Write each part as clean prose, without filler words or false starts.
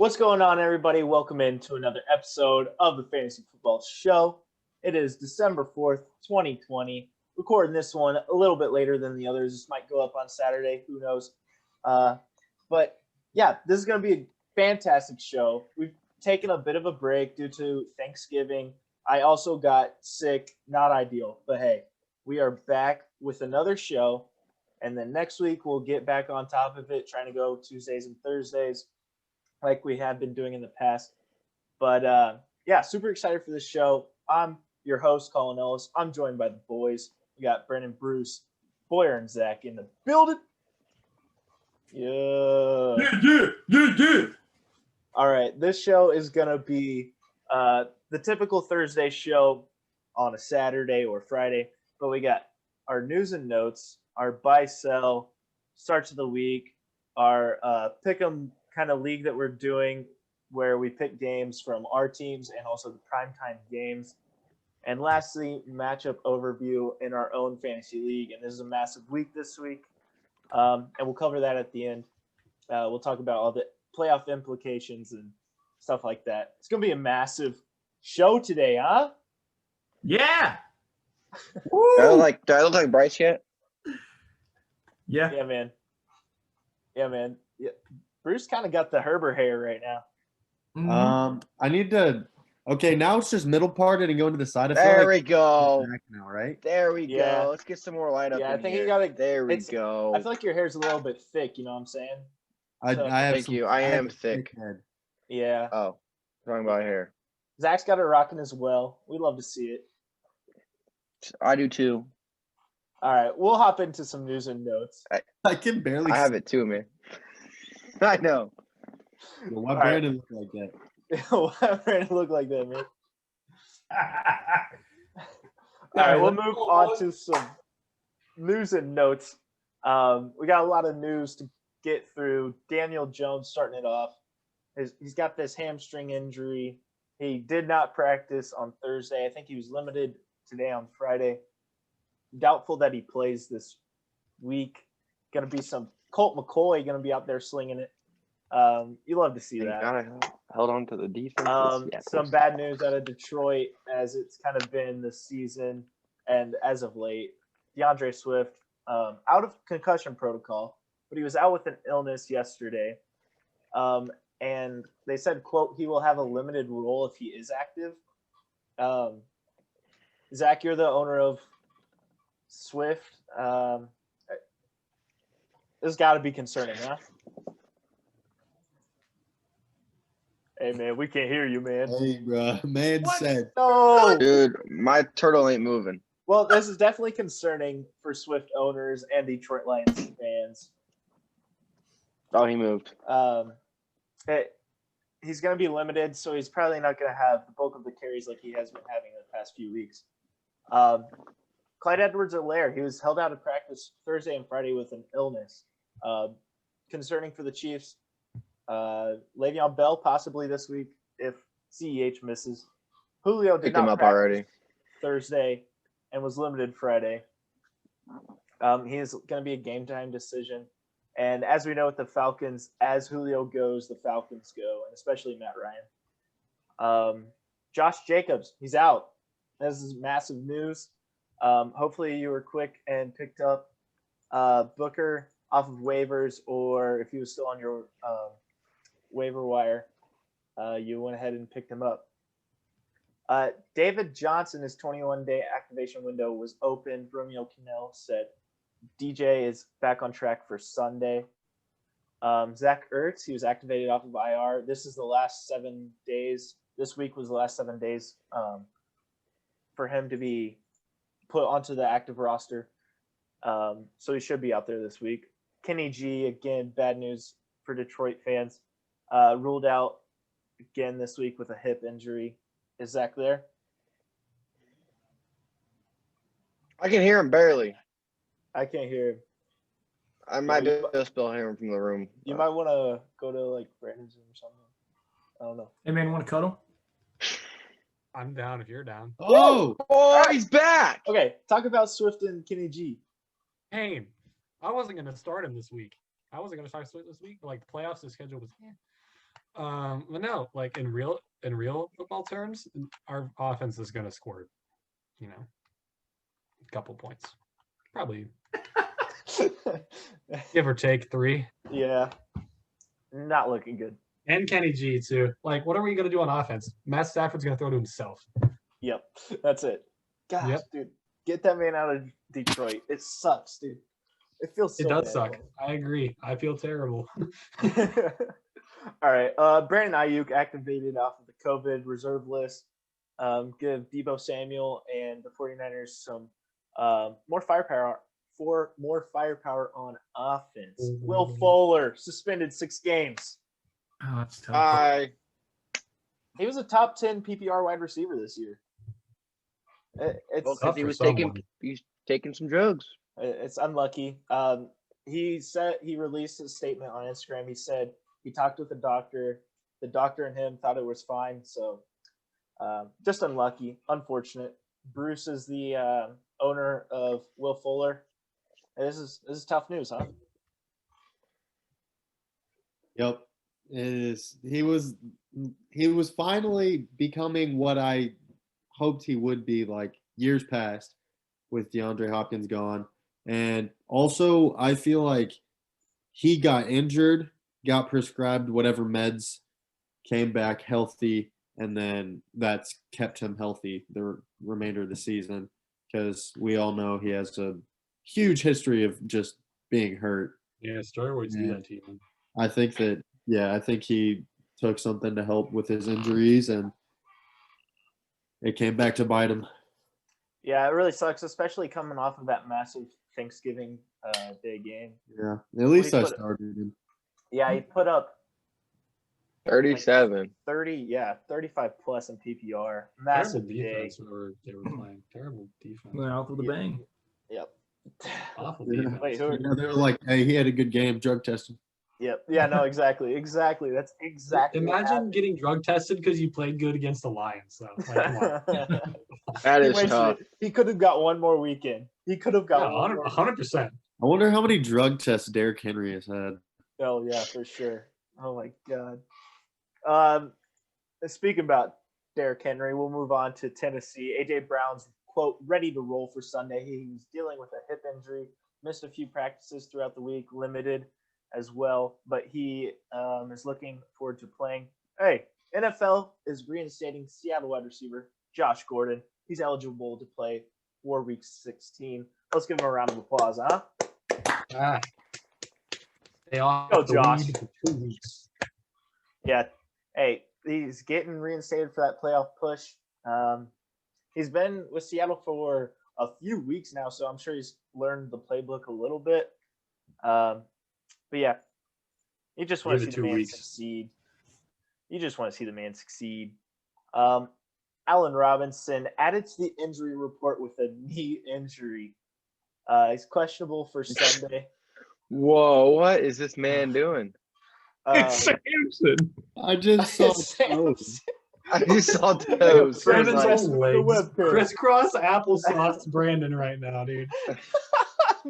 What's going on, everybody? Welcome into another episode of the Fantasy Football Show. It is December 4th, 2020. Recording this one a little bit later than the others. This might go up on Saturday. Who knows? But yeah, this is going to be a fantastic show. We've taken a bit of a break due to Thanksgiving. I also got sick. Not ideal. But hey, we are back with another show. And then next week, we'll get back on top of it, trying to go Tuesdays and Thursdays like we have been doing in the past. But yeah, super excited for this show. I'm your host, Colin Ellis. I'm joined by the boys. We got Brennan, Bruce, Boyer, and Zach in the building. Yeah. All right, this show is going to be the typical Thursday show on a Saturday or Friday, but we got our news and notes, our buy-sell, starts of the week, our pick-em kind of league that we're doing where we pick games from our teams and also the primetime games. And lastly, matchup overview in our own fantasy league. And this is a massive week this week. And we'll cover that at the end. We'll talk about all the playoff implications and stuff like that. It's going to be a massive show today, huh? Yeah. Do I look like Bryce yet? Yeah. Yeah, man. Yeah. Bruce kind of got the Herbert hair right now. I need to. Okay, now it's just middle parted and going to the side. There we go. Now, right? There we Yeah. go. Let's get some more light up. Yeah, I in think here. you got to. There we go. I feel like your hair's a little bit thick. You know what I'm saying? I have Thank some, you. I have am a thick. head. Yeah. Oh, talking about hair. Zach's got it rocking as well. We love to see it. I do too. All right, we'll hop into some news and notes. I can barely. I have it too, man. I know. What All right. Brandon look like that? Whatever it look like that, man. All right, we'll move on to some news and notes. We got a lot of news to get through. Daniel Jones starting it off. He's got this hamstring injury. He did not practice on Thursday. I think he was limited today on Friday. Doubtful that he plays this week. Going to be some Colt McCoy going to be out there slinging it. You love to see that. I held on to the defense. Some bad news out of Detroit, as it's kind of been this season and as of late. DeAndre Swift out of concussion protocol, but he was out with an illness yesterday. And they said, quote, he will have a limited role if he is active. Zach, you're the owner of Swift. This has got to be concerning, huh? Hey, man, we can't hear you, man. Hey, bro, man said. No! Dude, my turtle ain't moving. Well, this is definitely concerning for Swift owners and Detroit Lions fans. Oh, he moved. He's going to be limited, so he's probably not going to have the bulk of the carries like he has been having in the past few weeks. Clyde Edwards-Helaire, he was held out of practice Thursday and Friday with an illness. Concerning for the Chiefs. Le'Veon Bell possibly this week if CEH misses. Julio did Picked not him up practice already Thursday and was limited Friday. He is going to be a game time decision. And as we know with the Falcons, as Julio goes, the Falcons go, and especially Matt Ryan. Josh Jacobs, he's out. This is massive news. Hopefully you were quick and picked up Booker off of waivers, or if he was still on your waiver wire, you went ahead and picked him up. David Johnson, his 21-day activation window was open. Romeo Cannell said DJ is back on track for Sunday. Zach Ertz, he was activated off of IR. This is the last 7 days. This week was the last 7 days for him to be put onto the active roster. So he should be out there this week. Kenny G, again, bad news for Detroit fans. Ruled out again this week with a hip injury. Is Zach there? I can hear him barely. I can't hear him. I might just still hear him from the room. You might want to go to like Brandon's room or something. I don't know. Hey, man, want to cuddle? I'm down if you're down. Oh, Oh, he's back. Okay, talk about Swift and Kenny G. Hey, I wasn't going to start him this week. I wasn't going to start Swift this week, but like the playoffs, the schedule was But no, like in real football terms, our offense is going to score, a couple points, probably give or take 3. Yeah, not looking good. And Kenny G too. Like, what are we going to do on offense? Matt Stafford's going to throw to himself. Yep, that's it. Gosh, Yep. dude, get that man out of Detroit. It sucks, dude. It feels so It does bad. suck. I agree. I feel terrible. All right. Brandon Ayuk activated off of the COVID reserve list. Give Debo Samuel and the 49ers some more firepower on offense. Will Fuller suspended 6 games. Oh, that's tough. He was a top 10 PPR wide receiver this year. It's Well, tough because he for was someone. taking some drugs. It's unlucky. He released his statement on Instagram. He said he talked with the doctor. The doctor and him thought it was fine. So just unlucky, unfortunate. Bruce is the owner of Will Fuller. This is tough news, huh? Yep. It is. He was finally becoming what I hoped he would be like years past with DeAndre Hopkins gone. And also I feel like he got injured, got prescribed whatever meds, came back healthy, and then that's kept him healthy the remainder of the season because we all know he has a huge history of just being hurt. Yeah, steroids do Yeah. that to you. I think he took something to help with his injuries, and it came back to bite him. Yeah, it really sucks, especially coming off of that massive Thanksgiving Day game. Yeah, at least he I put- started him. Yeah, he put up 37. 35 plus in PPR. Terrible Massive day. defense they were playing. Terrible defense. Went out with a bang. Yep. Awful Yeah. defense. Wait, who are, Yeah, they were like, "Hey, he had a good game, drug testing." Yep. Yeah, no, exactly. That's exactly what Imagine happened. getting drug tested because you played good against the Lions. So, like, come on. That He is wasted tough. it. He could have got one more weekend. He could have got one more. 100%. I wonder how many drug tests Derrick Henry has had. Oh yeah, for sure. Oh my god. Speaking about Derrick Henry, we'll move on to Tennessee. AJ Brown's quote ready to roll for Sunday. He was dealing with a hip injury, missed a few practices throughout the week, limited as well, but he is looking forward to playing. Hey, NFL is reinstating Seattle wide receiver Josh Gordon. He's eligible to play for Week 16. Let's give him a round of applause, huh? Stay off Go, the Josh. weed for 2 weeks. Yeah. Hey, he's getting reinstated for that playoff push. He's been with Seattle for a few weeks now, so I'm sure he's learned the playbook a little bit. But yeah, you just want to Give see it the 2 man weeks. succeed. You just want to see the man succeed. Allen Robinson added to the injury report with a knee injury. He's questionable for Sunday. Whoa, what is this man doing? Samson. I just saw Samson. I just saw toes. Brandon's Like, Rest on of the legs. webcam. Crisscross applesauce Brandon right now, dude.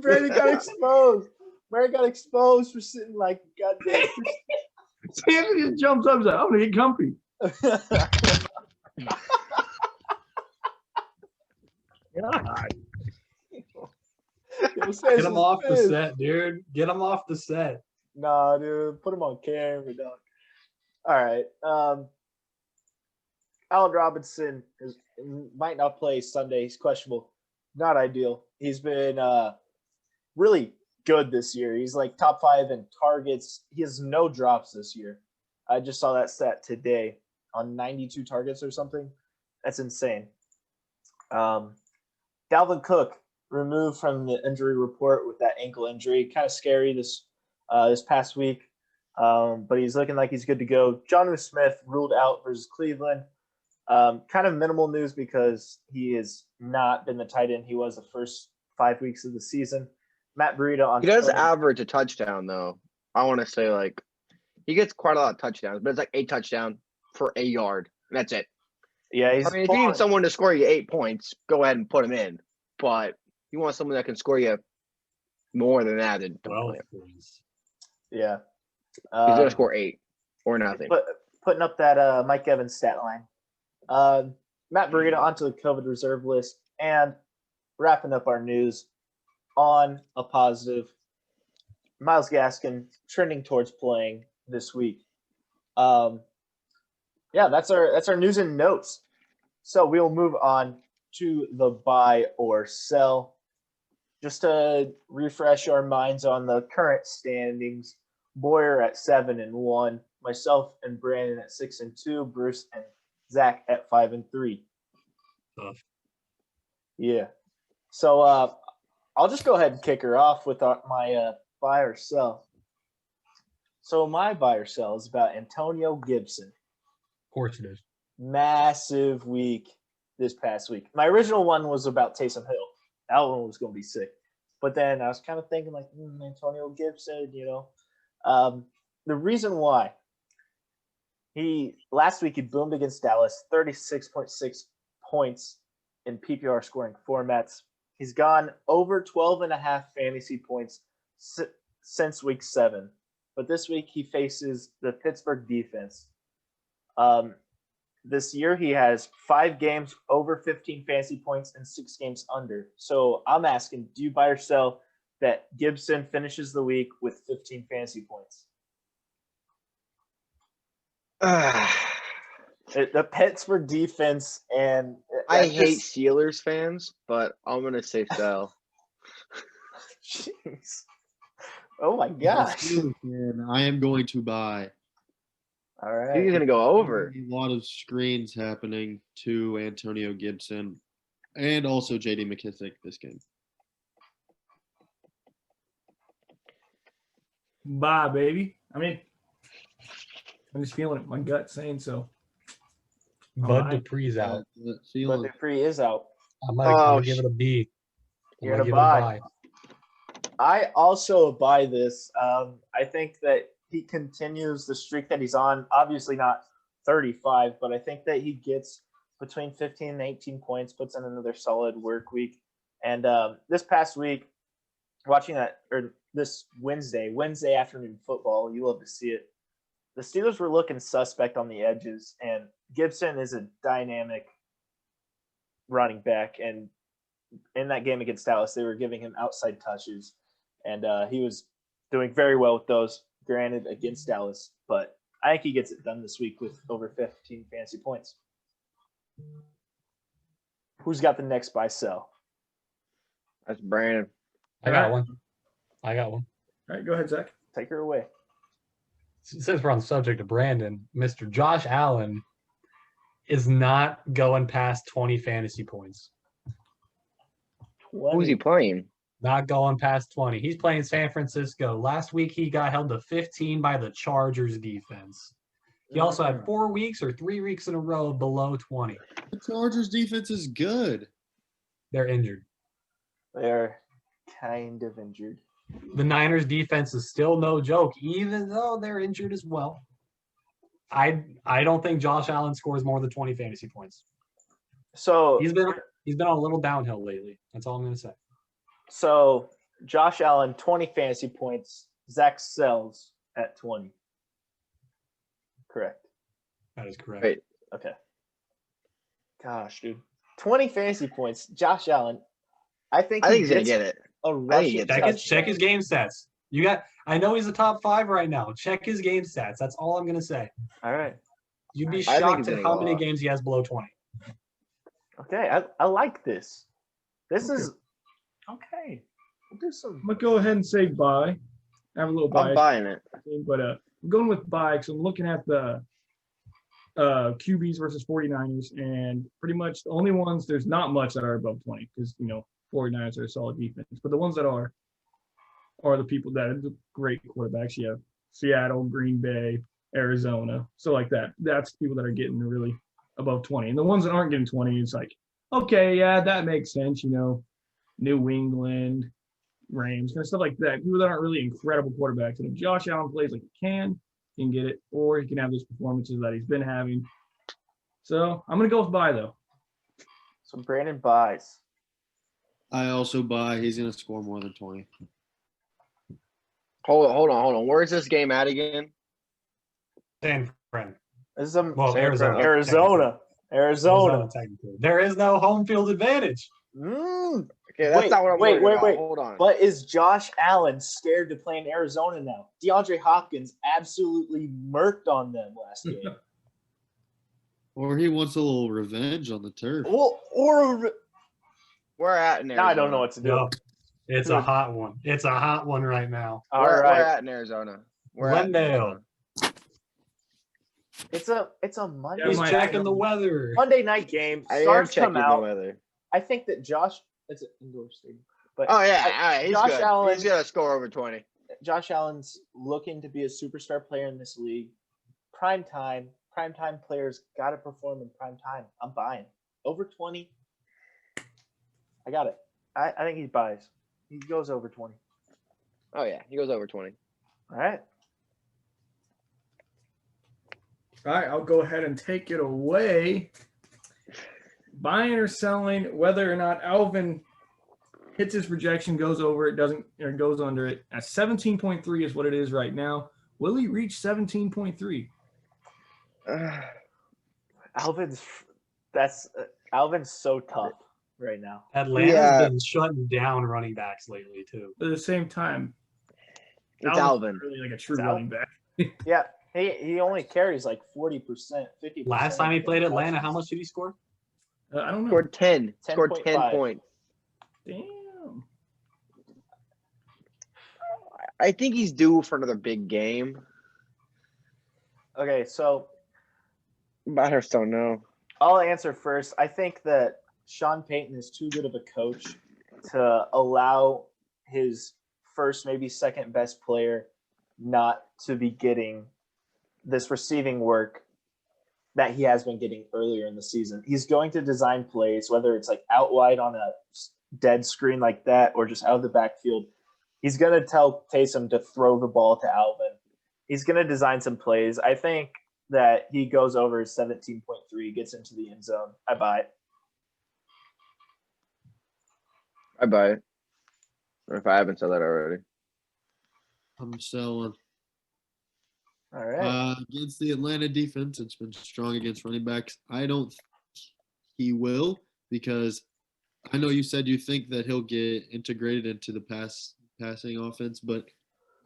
Brandon got exposed. Brandon got exposed for sitting like goddamn. Samson just jumps up and says, "I'm gonna get comfy." Get him off the set, dude. Get him off the set. Nah, dude. Put him on camera, dog. All right. Allen Robinson might not play Sunday. He's questionable. Not ideal. He's been really good this year. He's like top 5 in targets. He has no drops this year. I just saw that stat today on 92 targets or something. That's insane. Dalvin Cook removed from the injury report with that ankle injury. Kind of scary this past week, but he's looking like he's good to go. Jonnu Smith ruled out versus Cleveland. Kind of minimal news because he has not been the tight end he was the first 5 weeks of the season. Matt Breida on he does Twitter- average a touchdown, though. I want to say, like, he gets quite a lot of touchdowns, but it's like 8 touchdowns for a yard. And that's it. Yeah, he's I mean, if you need someone to score you 8 points, go ahead and put him in. But you want someone that can score you more than that, then don't 12 play him. points. yeah. He's going to score 8. or nothing. Putting up that Mike Evans stat line. Matt Breida onto the COVID reserve list, and wrapping up our news on a positive. Myles Gaskin trending towards playing this week. Yeah, that's our news and notes. So we'll move on to the buy or sell. Just to refresh our minds on the current standings, Boyer at 7-1, myself and Brandon at 6-2, Bruce and Zach at 5-3. Tough. Yeah. So I'll just go ahead and kick her off with my buy or sell. So my buy or sell is about Antonio Gibson. Of course it is. Massive week this past week. My original one was about Taysom Hill. That one was going to be sick. But then I was kind of thinking like, Antonio Gibson, the reason why last week he boomed against Dallas, 36.6 points in PPR scoring formats. He's gone over 12.5 fantasy points since week 7. But this week he faces the Pittsburgh defense. This year he has 5 games over 15 fantasy points and 6 games under. So I'm asking, do you buy or sell that Gibson finishes the week with 15 fantasy points? The Pittsburgh defense, and I hate Steelers fans, but I'm gonna say sell. Jeez. Oh my gosh. And I am going to buy. All right. He's gonna go over. A lot of screens happening to Antonio Gibson and also J.D. McKissick this game. Bye, baby. I mean, I'm just feeling it. My gut's saying so. Bud Alright. Dupree's out. But Dupree is out. I'm gonna give it a B. You're gonna gonna give it a buy. I also buy this. I think that he continues the streak that he's on. Obviously not 35, but I think that he gets between 15 and 18 points, puts in another solid work week. And this past week, watching this Wednesday afternoon football, you love to see it. The Steelers were looking suspect on the edges, and Gibson is a dynamic running back. And in that game against Dallas, they were giving him outside touches, and he was doing very well with those, granted, against Dallas. But I think he gets it done this week with over 15 fantasy points. Who's got the next buy sell? That's Brandon. I got one. All right, go ahead, Zach. Take her away. Since we're on the subject of Brandon, Mr. Josh Allen is not going past 20 fantasy points. Who's he playing? Not going past 20. He's playing San Francisco. Last week he got held to 15 by the Chargers defense. He also had 4 weeks or 3 weeks in a row below 20. The Chargers defense is good. They're injured. They're kind of injured. The Niners defense is still no joke, even though they're injured as well. I don't think Josh Allen scores more than 20 fantasy points. So He's been on a little downhill lately. That's all I'm going to say. So Josh Allen, 20 fantasy points. Zach sells at 20. Correct. That is correct. Wait. Okay. Gosh, dude. 20 fantasy points. Josh Allen. I think he's gonna gets get it. a rushing Check his game stats. I know he's a top 5 right now. Check his game stats. That's all I'm going to say. All right. You'd be I think shocked he's at gonna how go many up. games he has below 20. Okay. I like this. This is okay. We'll do some. I'm gonna go ahead and say bye. I have a little I'm bias, buying it. but I'm going with bye because I'm looking at the QBs versus 49ers, and pretty much the only ones, there's not much that are above 20 because 49ers are a solid defense, but the ones that are the people that are the great quarterbacks. You have Seattle, Green Bay, Arizona, so like that. That's people that are getting really above 20, and the ones that aren't getting 20, it's like, okay, yeah, that makes sense. New England, Rams, kind of stuff like that. People that aren't really incredible quarterbacks. And if Josh Allen plays like he can get it, or he can have those performances that he's been having. So I'm gonna go with bye though. So Brandon buys. I also buy he's going to score more than 20. Hold on. Where's this game at again? San Fran. This is a Well, San Fran, Arizona. Arizona. Technically. There is no home field advantage. Okay, that's Wait, not what I'm wait, worried about. wait. Hold on. But is Josh Allen scared to play in Arizona now? DeAndre Hopkins absolutely murked on them last game. Or he wants a little revenge on the turf. or We're at in Arizona. now I don't know what to do. No, it's a hot one. It's a hot one right now. All We're right, at in Arizona. We're at in Glendale. Arizona. it's a Monday. Yeah, He's my- checking the weather. Monday night game. I am Stars checking come the out. weather. I think that Josh. It's an indoor stadium, but Oh yeah, all right, he's Josh good. Allen- He's gonna score over 20. Josh Allen's looking to be a superstar player in this league. Prime time players got to perform in prime time. I'm buying over 20. I got it. I think he buys. He goes over 20. Oh yeah, he goes over 20. All right. All right, I'll go ahead and take it away. Buying or selling, whether or not Alvin hits his projection, goes over it, doesn't, or goes under it. At 17.3 is what it is right now. Will he reach 17.3? Alvin's so tough right now. Atlanta's Yeah. been shutting down running backs lately too. But at the same time, It's Alvin's Alvin. really like a true It's running back. Yeah, he only carries like 40%, 50%. Last time he played Atlanta, how much did he score? I don't know. Scored 10. Scored 10 10.5. points. Damn. I think he's due for another big game. Okay, so But I just don't know. I'll answer first. I think that Sean Payton is too good of a coach to allow his first, maybe second best player not to be getting this receiving work that he has been getting earlier in the season. He's going to design plays, whether it's like out wide on a dead screen like that or just out of the backfield. He's going to tell Taysom to throw the ball to Alvin. He's going to design some plays. I think that he goes over his 17.3, gets into the end zone. I buy it. I buy it. Or if I haven't said that already. I'm selling. All right. Against the Atlanta defense, it's been strong against running backs. I don't think he will, because I know you said you think that he'll get integrated into the passing offense, but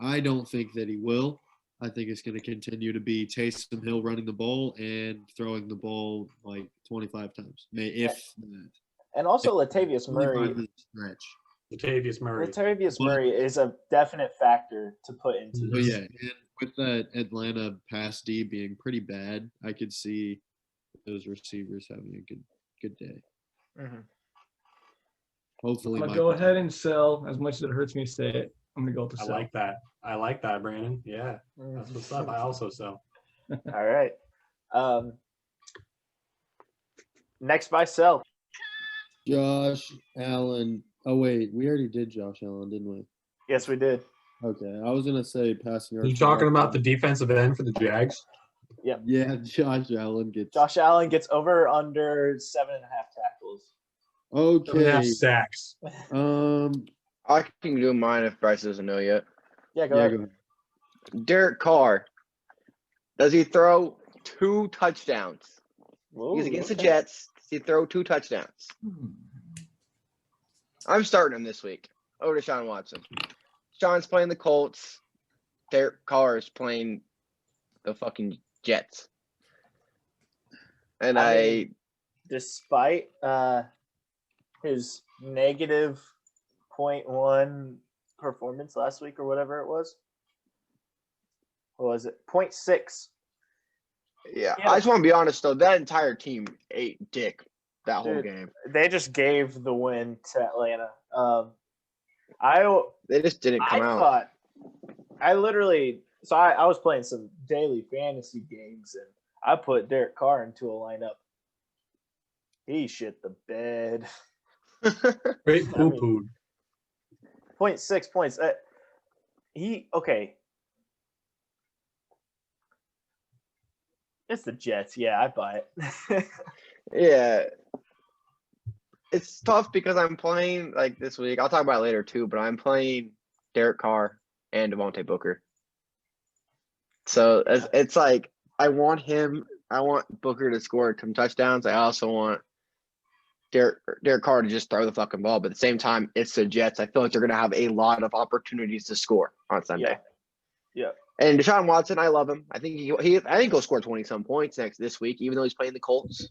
I don't think that he will. I think it's going to continue to be Taysom Hill running the ball and throwing the ball like 25 times, if that. And also Latavius 25 Murray. is a stretch. Latavius Murray. Latavius Murray is a definite factor to put into But this. yeah, and with that Atlanta pass D being pretty bad, I could see those receivers having a good day. Mhm. Hopefully, I'm going to go ahead and sell, as much as it hurts me to say it. I'm going to go to I sell. like that. I like that, Brandon. Yeah, that's what's up. I also sell. All right. Next by sell. Josh Allen. Oh wait, we already did Josh Allen, didn't we? Yes, we did. Okay, I was gonna say passing yards. You talking about the defensive end for the Jags? Yeah, Josh Allen gets. Josh Allen gets over or under 7.5 tackles. Okay. Sacks. I can do mine if Bryce doesn't know yet. Yeah, go Yeah, ahead. go ahead. Derek Carr. Does he throw 2 touchdowns? Whoa, He's against the okay. Jets. Does he throw 2 touchdowns? I'm starting him this week over to Sean Watson. Sean's playing the Colts. Derek Carr is playing the fucking Jets. And I mean, despite his negative 0.1 performance last week or whatever it was. What was it? 0.6. yeah, Yeah. I just want to be honest though. That entire team ate dick that whole Dude. game. They just gave the win to Atlanta. They just didn't come out. thought I was playing some daily fantasy games and I put Derek Carr into a lineup. He shit the bed. Great I mean- poo-pooed. 0.6 points. Okay. It's the Jets. Yeah, I buy it. Yeah. It's tough because I'm playing like this week. I'll talk about it later too, but I'm playing Derek Carr and Devontae Booker. So it's like I want Booker to score some touchdowns. I also want Derek Carr to just throw the fucking ball. But at the same time, it's the Jets. I feel like they're going to have a lot of opportunities to score on Sunday. Yeah. And Deshaun Watson, I love him. I think he'll score 20-some points this week, even though he's playing the Colts.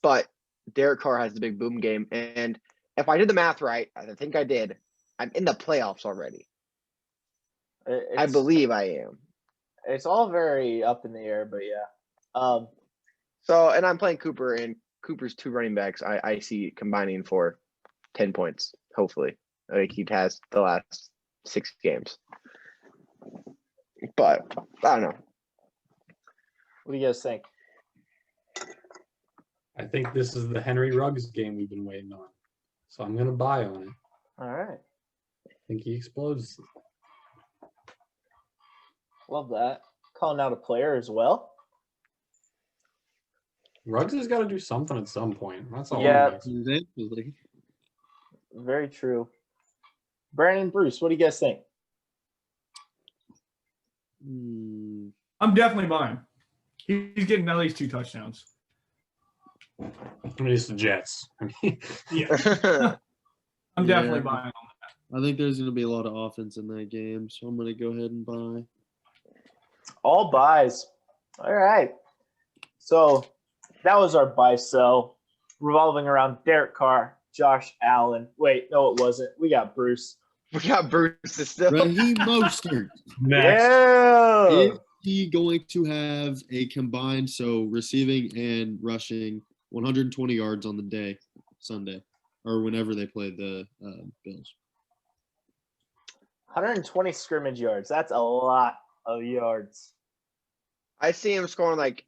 But Derek Carr has the big boom game. And if I did the math right, I think I did, I'm in the playoffs already. I believe I am. It's all very up in the air, but yeah. So, and I'm playing Cooper, and Cooper's 2 running backs I see combining for 10 points, hopefully, like he has the last 6 games. But I don't know. What do you guys think? I think this is the Henry Ruggs game we've been waiting on. So I'm going to buy on it. All right. I think he explodes. Love that. Calling out a player as well. Ruggs has got to do something at some point. That's all. Yeah. Eventually. Very true. Brandon and Bruce, what do you guys think? I'm definitely buying. He's getting at least 2 touchdowns. I mean, it's the Jets. Yeah. I'm definitely Yeah. buying. I think there's going to be a lot of offense in that game, so I'm going to go ahead and buy. All buys. All right. So that was our buy sell revolving around Derek Carr, Josh Allen. Wait, no, it wasn't. We got Bruce. We got Bruce still. Raheem Mostert. Next. Yeah. Is he going to have a combined, so receiving and rushing, 120 yards on the day, Sunday, or whenever they play the Bills? 120 scrimmage yards. That's a lot of yards. I see him scoring like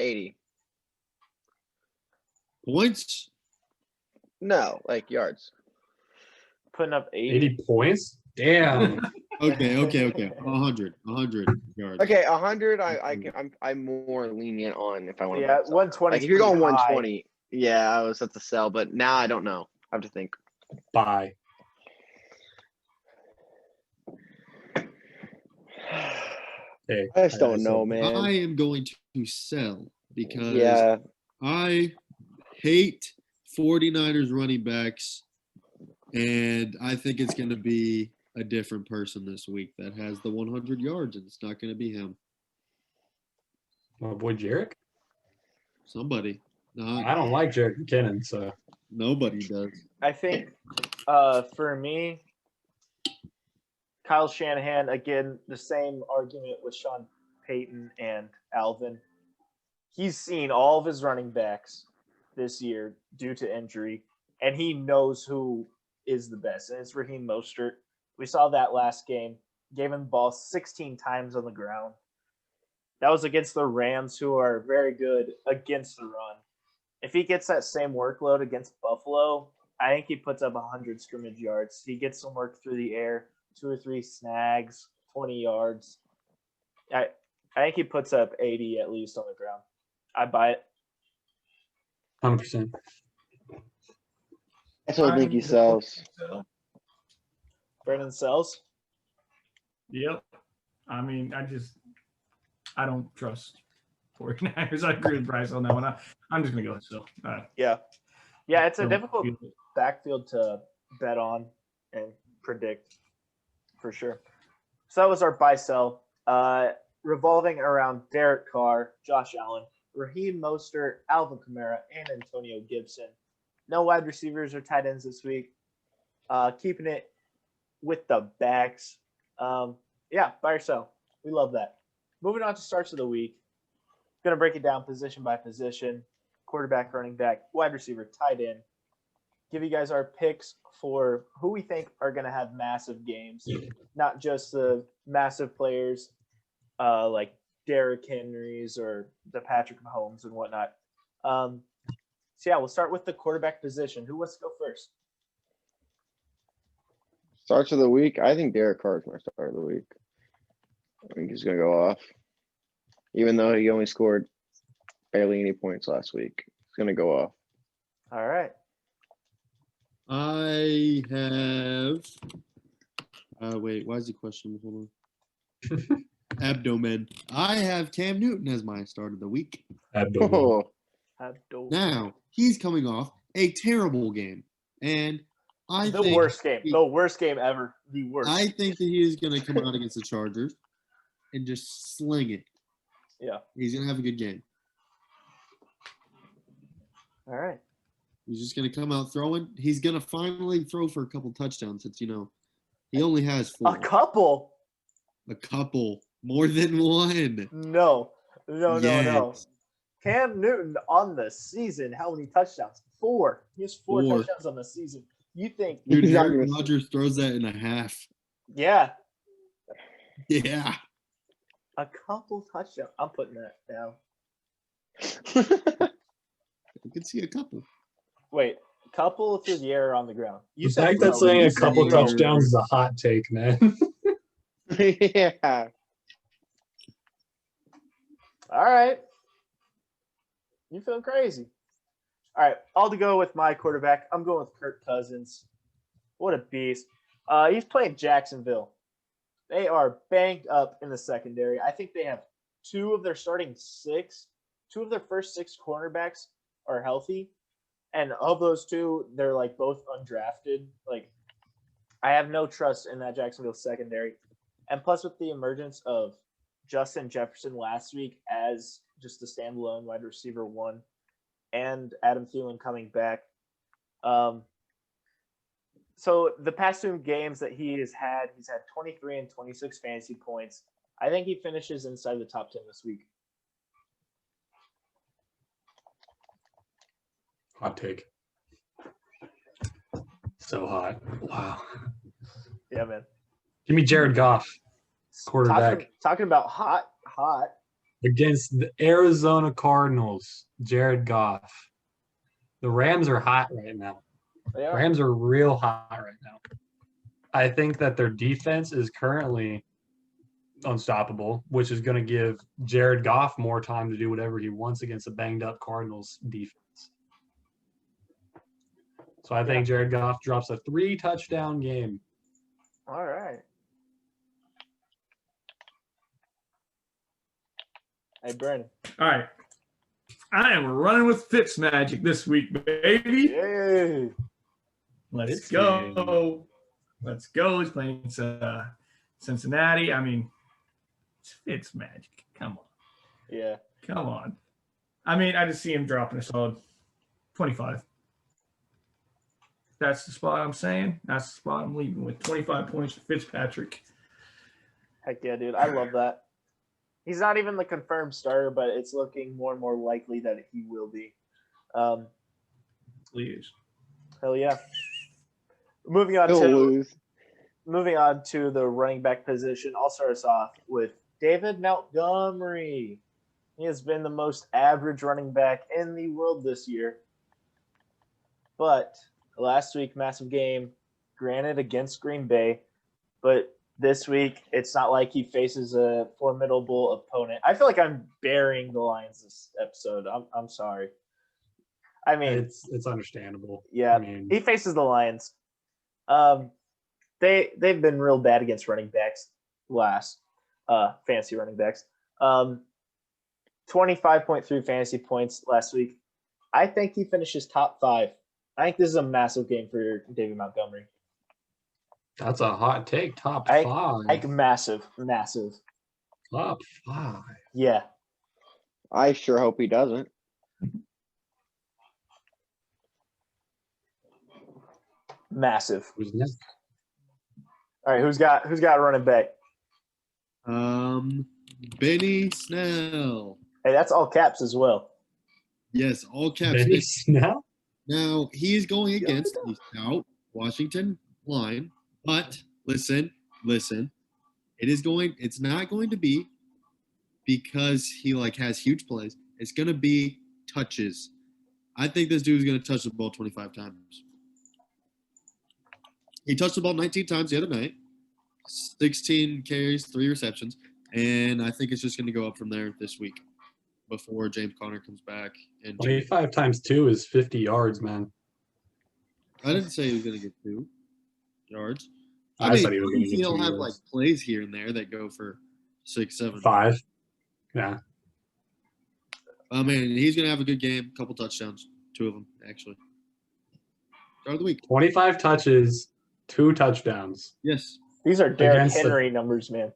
80. Points? No, like yards. Putting up 80 points? Damn. Okay. 100 yards. Okay, 100. I'm more lenient on if I want to. Yeah, 120. Like if you're going 120, yeah, I was at the sell, but now I don't know. I have to think. Bye. Hey, I just don't know, man. I am going to sell because Yeah, I hate 49ers running backs, and I think it's going to be a different person this week that has the 100 yards, and it's not going to be him. my boy Jarek. Somebody. I don't like Jarek McKinnon, so Nobody does. I think for me, Kyle Shanahan, again, the same argument with Sean Payton and Alvin. He's seen all of his running backs this year due to injury, and he knows who is the best, and it's Raheem Mostert. We saw that last game. Gave him the ball 16 times on the ground. That was against the Rams, who are very good against the run. If he gets that same workload against Buffalo, I think he puts up 100 scrimmage yards. He gets some work through the air, 2 or 3 snags, 20 yards. I think he puts up 80 at least on the ground. I buy it. 100%. that's what I think he sells. Brandon sells. Yep. I mean, I don't trust 49ers. I agree with Bryce on that one. I'm just going to go still. Yeah. Yeah, it's a difficult backfield to bet on and predict for sure. So that was our buy sell. Revolving around Derek Carr, Josh Allen, Raheem Mostert, Alvin Kamara, and Antonio Gibson. No wide receivers or tight ends this week. Keeping it with the backs. Yeah, buy or sell. We love that. Moving on to starts of the week. Going to break it down position by position. Quarterback, running back, wide receiver, tight end. Give you guys our picks for who we think are going to have massive games. Not just the massive players like Derrick Henry's or the Patrick Mahomes and whatnot. So, yeah, we'll start with the quarterback position. Who wants to go first? Starts of the week. I think Derek Carr is my start of the week. I think he's going to go off. Even though he only scored barely any points last week. He's going to go off. All right. I have. Wait, why is the question? Hold on. abdomen. I have Cam Newton as my start of the week. Oh, Now, he's coming off a terrible game. And I The think worst game. The worst game ever. The worst. I think that he is going to come out against the Chargers and just sling it. Yeah. He's going to have a good game. All right. He's just going to come out throwing. He's going to finally throw for a couple touchdowns since, he only has 4. A couple? A couple. More than one. No. No. Yes. Cam Newton on the season, how many touchdowns? 4. He has 4 4. touchdowns on the season. You think? Dude, He's not Aaron gonna- Rodgers throws that in a half. Yeah. Yeah. A couple touchdowns. I'm putting that down. I could see a couple. Wait. Couple through the air or on the ground? You The said fact that throw. saying you a said couple throw. touchdowns is a hot take, man. Yeah. All right. You feeling crazy. All right. I'll go with my quarterback. I'm going with Kirk Cousins. What a beast. He's playing Jacksonville. They are banged up in the secondary. I think they have 2 of their starting 6. 2 of their first 6 cornerbacks are healthy. And of those 2, they're like both undrafted. Like, I have no trust in that Jacksonville secondary. And plus, with the emergence of Justin Jefferson last week as just a standalone wide receiver 1, and Adam Thielen coming back. So the past 2 games that he's had 23 and 26 fantasy points. I think he finishes inside the top 10 this week. Hot take. So hot. Wow. Yeah, man. Give me Jared Goff, quarterback. Talking about hot. Against the Arizona Cardinals, Jared Goff. The Rams are hot right now. They are. Rams are real hot right now. I think that their defense is currently unstoppable, which is going to give Jared Goff more time to do whatever he wants against a banged-up Cardinals defense. So I think Jared Goff drops a 3-touchdown game. All right. Hey, Brandon. All right. I am running with Fitzmagic this week, baby. Yay. Let's go. Let's go. He's playing Cincinnati. I mean, it's Fitzmagic. Come on. Yeah. Come on. I mean, I just see him dropping a solid 25. That's the spot I'm saying. That's the spot I'm leaving with. 25 points for Fitzpatrick. Heck yeah, dude. I love that. He's not even the confirmed starter, but it's looking more and more likely that he will be. Please. Hell yeah. Moving on to the running back position. I'll start us off with David Montgomery. He has been the most average running back in the world this year. But last week, massive game, granted against Green Bay, but this week it's not like he faces a formidable opponent. I feel like I'm burying the Lions this episode. I'm sorry. I mean, It's understandable. yeah, I mean, he faces the Lions. They've been real bad against running backs fantasy running backs. 25.3 fantasy points last week. I think he finishes top 5. I think this is a massive game for David Montgomery. that's a hot take. Top 5. Like massive. Top 5. Yeah. I sure hope he doesn't. Massive. Who's next? All right, who's got a running back? Benny Snell. Hey, that's all caps as well. Yes, all caps. Benny Snell? Now he is going against the stout Washington line, but listen. It's not going to be because he has huge plays. It's gonna be touches. I think this dude is gonna touch the ball 25 times. He touched the ball 19 times the other night, 16 carries, 3 receptions, and I think it's just gonna go up from there this week before James Conner comes back. And 25 times 2 is 50 yards, man. I didn't say he was going to get 2 yards. I said he was gonna get he'll 2 have yards. plays here and there that go for 6, 7. 5. Yeah. I mean, he's gonna have a good game. Couple touchdowns, 2 of them actually. Start of the week. 25 touches, 2 touchdowns Yes. These are Derrick Against the- Henry numbers, man.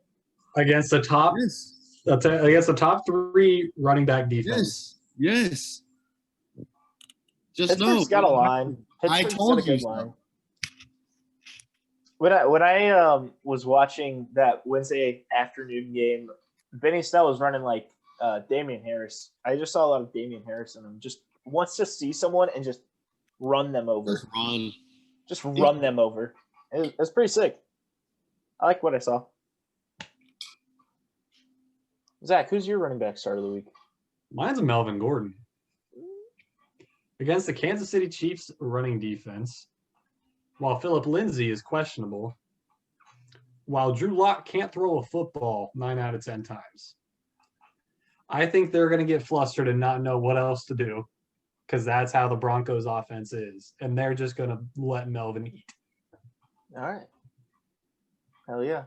against the top Yes. against the top 3 running back defense. Yes. Just Pittsburgh's know. got a line. I Pittsburgh's told got a good you so. line. When I was watching that Wednesday afternoon game, Benny Snell was running like Damian Harris. I just saw a lot of Damian Harris in him. Just wants to see someone and just run them over. Just run. Just run them over. It's pretty sick. I like what I saw. Zach, who's your running back start of the week? Mine's a Melvin Gordon. Against the Kansas City Chiefs running defense, while Phillip Lindsay is questionable, while Drew Lock can't throw a football 9 out of 10 times. I think they're going to get flustered and not know what else to do because that's how the Broncos offense is. And they're just going to let Melvin eat. All right. Hell yeah.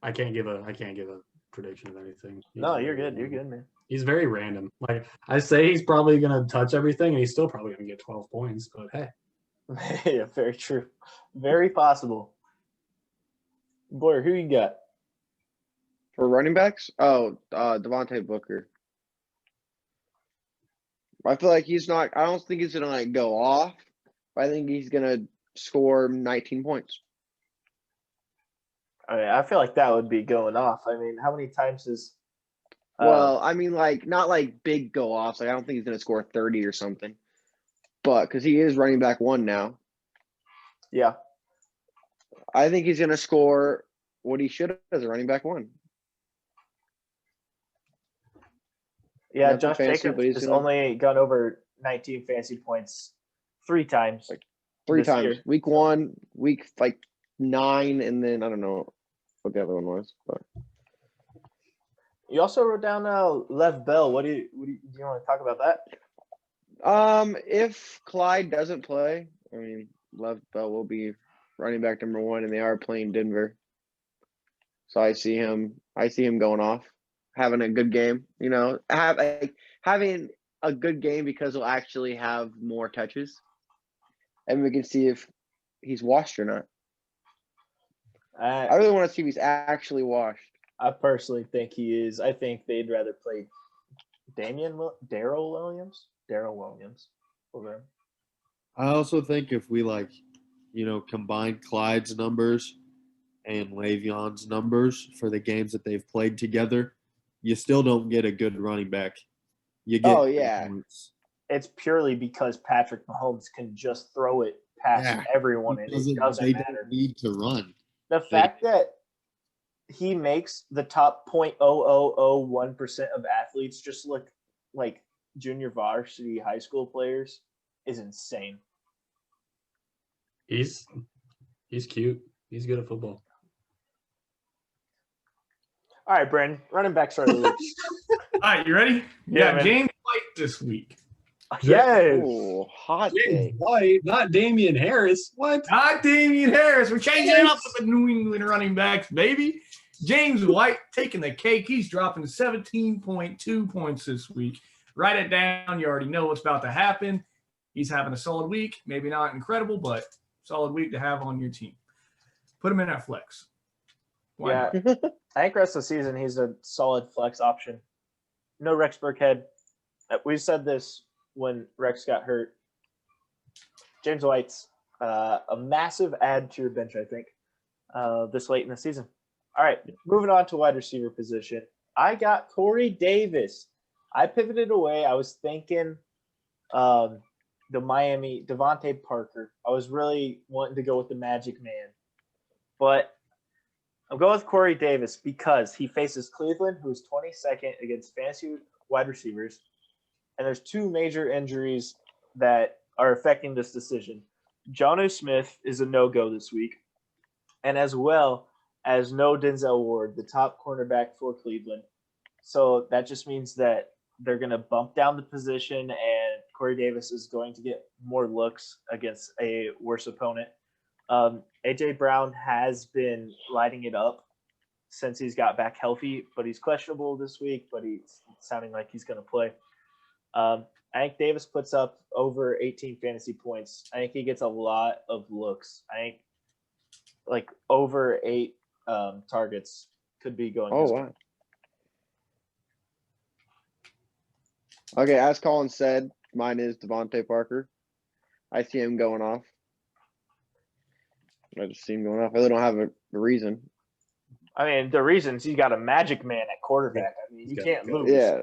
I can't give a prediction of anything. No, you're good. You're good, man. He's very random. Like I say, he's probably going to touch everything, and he's still probably going to get 12 points. But hey, Yeah, very true. Very possible. Boyer, who you got? For running backs? Oh, Devontae Booker. I feel like he's not – I don't think he's going to, like, go off. But I think he's going to score 19 points. I mean, I feel like that would be going off. I mean, how many times is Well, I mean, like, not like big go-offs. Like, I don't think he's going to score 30 or something. But because he is running back 1 now. yeah. I think he's going to score what he should have as a running back 1. Yeah, Nothing Josh fancy, Jacobs but he's has gonna- only gone over 19 fantasy points 3 times. Like, 3 this times. year. Week 1, week, like, 9, and then I don't know what the other one was. But You also wrote down Lev Bell. Do you want to talk about that? if Clyde doesn't play, I mean, Lev Bell will be running back number 1, and they are playing Denver. So I see him going off, having a good game. You know, having a good game because he'll actually have more touches, and we can see if he's washed or not. I really want to see if he's actually washed. I personally think he is. I think they'd rather play Daryl Williams over him. I also think if we combine Clyde's numbers and Le'Veon's numbers for the games that they've played together, you still don't get a good running back. You get points. It's purely because Patrick Mahomes can just throw it past everyone, and it doesn't they matter. don't need to run. The fact that he makes the top 0.0001% of athletes just look like junior varsity high school players is insane. he's cute. He's good at football. All right, Brandon, running back start of the week. All right, you ready? Yeah, Yeah, man. James White this week. Yes. Oh, hot James take. White, not Damian Harris. What? Not Damian Harris. We're changing it up with the New England running backs, baby. James White taking the cake. He's dropping 17.2 points this week. Write it down. You already know what's about to happen. He's having a solid week. Maybe not incredible, but solid week to have on your team. Put him in at flex. Why Yeah, not? I think rest of the season he's a solid flex option. No Rex Burkhead. We said this when Rex got hurt. James White's a massive add to your bench, I think, this late in the season. All right, moving on to wide receiver position. I got Corey Davis. I pivoted away. I was thinking the Miami Devontae Parker. I was really wanting to go with the Magic Man. But I'm going with Corey Davis because he faces Cleveland, who's 22nd against fantasy wide receivers. And there's 2 major injuries that are affecting this decision. Jonnu Smith is a no-go this week. And as well as no Denzel Ward, the top cornerback for Cleveland. So that just means that they're going to bump down the position, and Corey Davis is going to get more looks against a worse opponent. AJ Brown has been lighting it up since he's got back healthy, but he's questionable this week, but he's sounding like he's going to play. I think Davis puts up over 18 fantasy points. I think he gets a lot of looks. I think like over 8 targets could be going. Oh, wow. Okay, as Colin said, mine is Devontae Parker. I see him going off. I just see him going off. I really don't have a reason. I mean, the reasons he got a magic man at quarterback. I mean, you can't lose Yeah.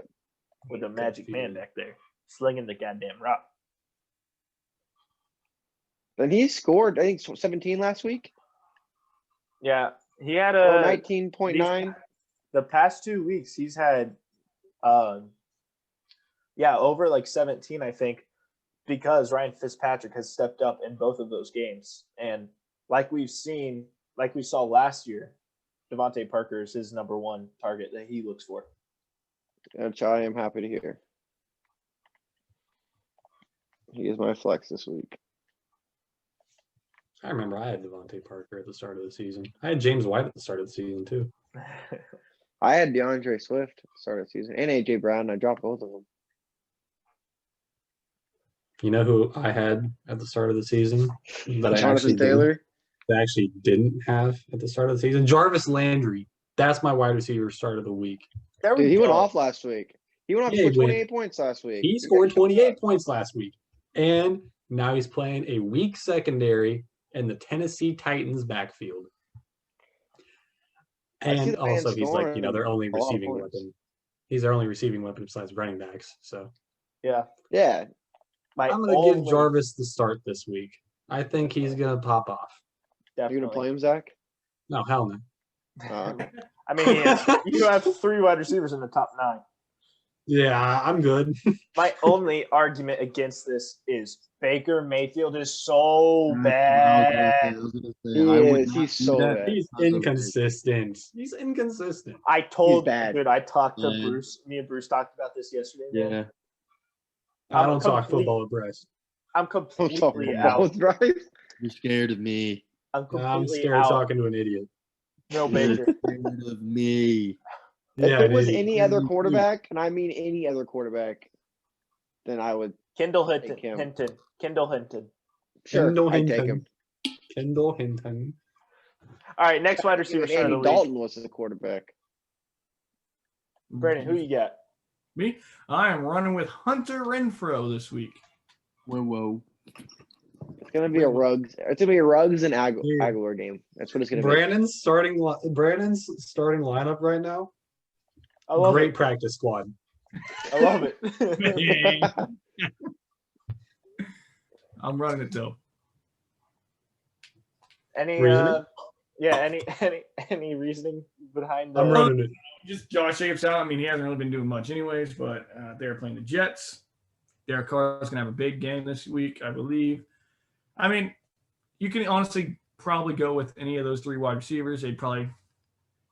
with a magic man back there slinging the goddamn rock. And he scored, I think, 17 last week. Yeah, he had Or a 19.9. The past 2 weeks he's had over like 17, I think, because Ryan Fitzpatrick has stepped up in both of those games. And like we saw last year, Devontae Parker is his number one target that he looks for. Which I am happy to hear. He is my flex this week. I remember I had Devontae Parker at the start of the season. I had James White at the start of the season too. I had DeAndre Swift at the start of the season and AJ Brown. I dropped both of them. You know who I had at the start of the season that Jonathan Taylor. I actually didn't have at the start of the season? Jarvis Landry. That's my wide receiver start of the week. There we Dude, he go. went off last week. He went off Yeah, for 28 points last week. He scored 28 points last week. And now he's playing a weak secondary in the Tennessee Titans backfield. And also he's like, their only receiving weapon. He's their only receiving weapon besides running backs. So Yeah. I'm going to give Jarvis the start this week. I think he's going to pop off. You're going to play him, Zach? No, hell no. I mean, you have 3 wide receivers in the top 9. Yeah, I'm good. My only argument against this is Baker Mayfield is so bad. He's so bad. He's inconsistent. He's inconsistent. I talked bad. to Bruce. Me and Bruce talked about this yesterday. Yeah. I don't talk football with Bryce. I'm completely out. You're scared of me. I'm scared of talking to an idiot. No You're Baker. scared of me. If Yeah, it was idiot. any other quarterback, and I mean any other quarterback, then I would. Kendall Take him. Hinton. Kendall Hinton. Sure, Kendall I'd take Hinton. him. Kendall Hinton. All right, next wide receiver start of Andy the week. Dalton was the quarterback. Brandon, who you got? Me? I am running with Hunter Renfrow this week. Whoa. It's gonna be a Ruggs. It's gonna be a Ruggs and Aguilar game. That's what it's gonna be. Brandon's starting lineup right now. I love Great it. practice squad. I love it. I'm running it though. Any Reasoning? any reasoning behind I'm the running it. Just Josh Jacobs out. I mean, he hasn't really been doing much anyways, but they're playing the Jets. Derek Carr is going to have a big game this week, I believe. I mean, you can honestly probably go with any of those 3 wide receivers. They'd probably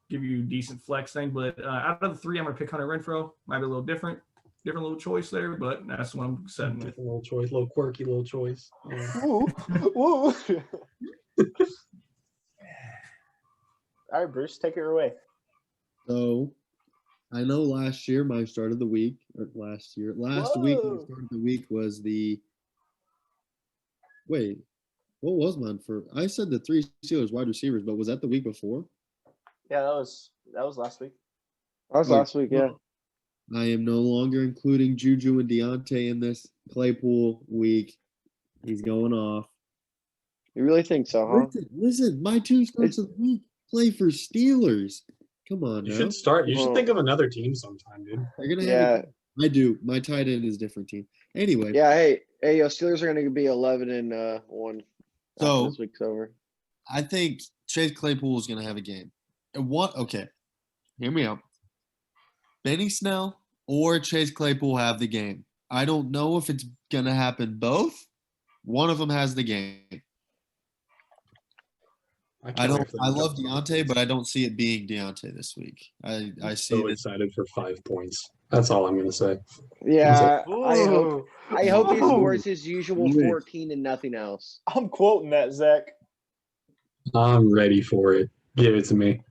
give you a decent flex thing. But out of the 3, I'm going to pick Hunter Renfrow. Might be a little different little choice there, but that's what I'm setting with. A little choice, a little quirky little choice. Yeah. Woo. Woo. All right, Bruce, take it away. So, I know last week my start of the week Whoa. was what was mine for? I said the 3 Steelers wide receivers, but was that the week before? Yeah, that was last week. That was last week, yeah. I am no longer including Juju and Deontay in this Claypool week. He's going off. You really think so, huh? Listen, my 2 starts of the week play for Steelers. Come on, You now. should start. You should think of another team sometime, dude. They're gonna Yeah. have I do. My tight end is a different team. Anyway, Yeah, hey, yo, Steelers are gonna be 11-1. So- this week's over. I think Chase Claypool is gonna have a game. And okay, hear me out. Benny Snell or Chase Claypool have the game. I don't know if it's gonna happen both. One of them has the game. I love Deontay, but I don't see it being Deontay this week. I see so this. excited for 5 points. That's all I'm gonna say. Yeah, Ooh. I hope he Ooh. scores his usual 14 and nothing else. I'm quoting that, Zach. I'm ready for it. Give it to me.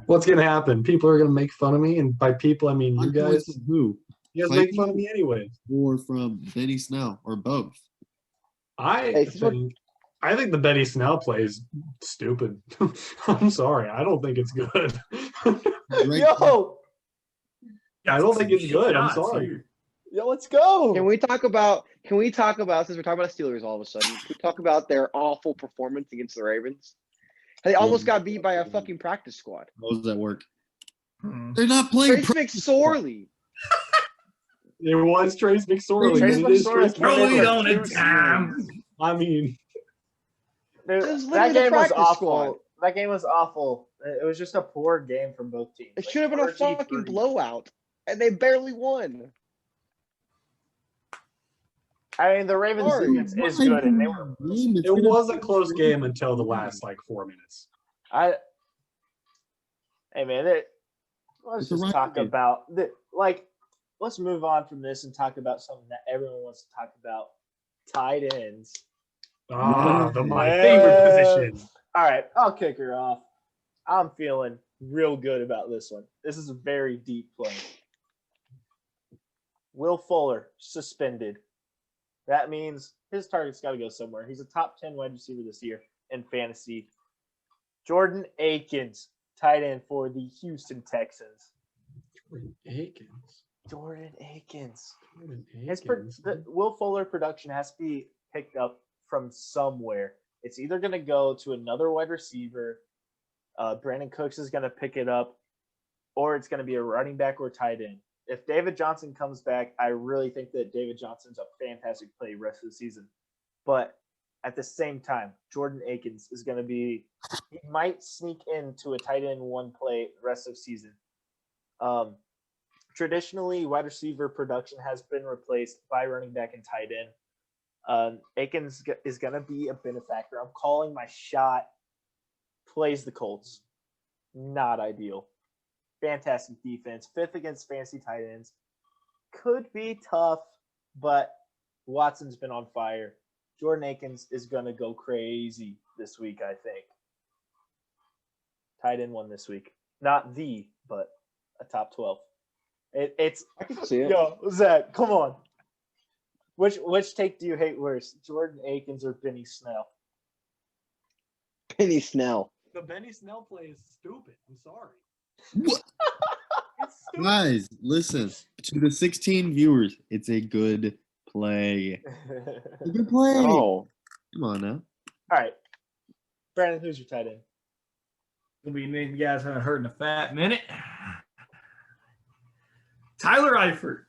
What's gonna happen? People are gonna make fun of me, and by people I mean you Five points guys. from who? You guys make fun of me anyway. Or from Benny Snell, or both? I Hey, this is what- think the Benny Snell play is stupid. I'm sorry. I don't think it's good. Greg- Yo, I don't think it's good. I'm Shots sorry. here. yo, let's go. Can we talk about since we're talking about the Steelers all of a sudden? Can we talk about their awful performance against the Ravens? They almost got beat by a fucking practice squad. How does that work? Hmm. They're not playing. Trace McSorley. It was Trace McSorley. Trace and it is McSorley Trace came in Throw it for on a 2 time. series. I mean, Dude, It was that literally the game was practice awful. squad. That game was awful. It was just a poor game from both teams. It Like, should have been a RG3. fucking blowout, and they barely won. I mean, the Ravens Sorry. defense is good, and they were. it was a close game until the last like 4 minutes. Hey man, let's It's a just rivalry talk game. about let's move on from this and talk about something that everyone wants to talk about: tight ends. My Yeah. favorite position. All right, I'll kick her off. I'm feeling real good about this one. This is a very deep play. Will Fuller suspended. That means his target's got to go somewhere. He's a top 10 wide receiver this year in fantasy. Jordan Akins, tight end for the Houston Texans. Jordan Akins. Will Fuller production has to be picked up from somewhere. It's either going to go to another wide receiver, Brandon Cooks is going to pick it up, or it's going to be a running back or tight end. If David Johnson comes back, I really think that David Johnson's a fantastic play rest of the season. But at the same time, Jordan Akins is going to be – he might sneak into a tight end one play rest of season. Traditionally, wide receiver production has been replaced by running back and tight end. Akins is going to be a benefactor. I'm calling my shot. Plays the Colts. Not ideal. Fantastic defense. 5th against fantasy tight ends. Could be tough, but Watson's been on fire. Jordan Akins is going to go crazy this week, I think. Tight end one this week. Not but a top 12. It's I can see it. Yo, Zach, come on. Which take do you hate worse, Jordan Akins or Benny Snell? Penny Snell. The Benny Snell play is stupid. I'm sorry. What? It's stupid. Guys, listen to the 16 viewers. It's a good play. A good play. Oh, Come on now. All right. Brandon, who's your tight end? Gonna be named you guys haven't heard in a fat minute. Tyler Eifert.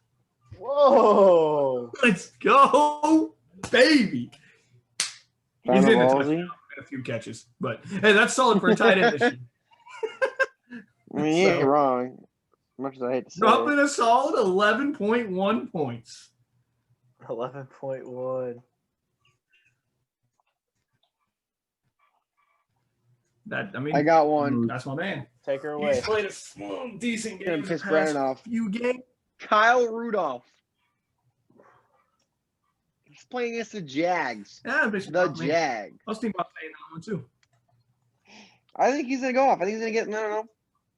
Whoa. Let's go, baby. He's in the Ballsy. touchdown and a few catches, but hey, that's solid for a tight end this year. I mean, you ain't So- wrong. As much as I hate to say Dropping a solid 11.1 points. 11.1. I got one. That's my man. Take her away. He's played a small, decent Gonna game the piss past Brandon off. few games. Kyle Rudolph. He's playing against the Jags. Yeah, Bishop. The Man. Jags. I was thinking about saying that one too. I think he's gonna go off. I think he's gonna get, I don't know,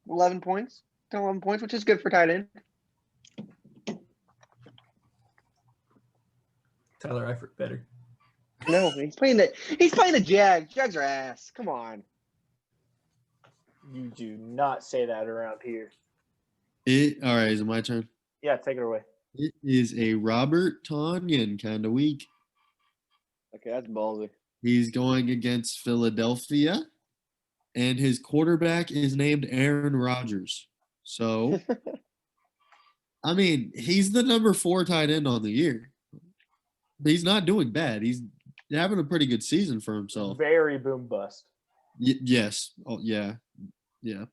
11 points. 10, 11 points, which is good for tight end. Tyler Eifert better. No, he's playing the Jags. Jags are ass. Come on. You do not say that around here. All right, is it my turn? Yeah, take it away. It is a Robert Tonyan kind of week. Okay, that's ballsy. He's going against Philadelphia, and his quarterback is named Aaron Rodgers. So, I mean, he's the number 4 tight end on the year. He's not doing bad. He's having a pretty good season for himself. Very boom bust. Yes. Oh, yeah. Yeah.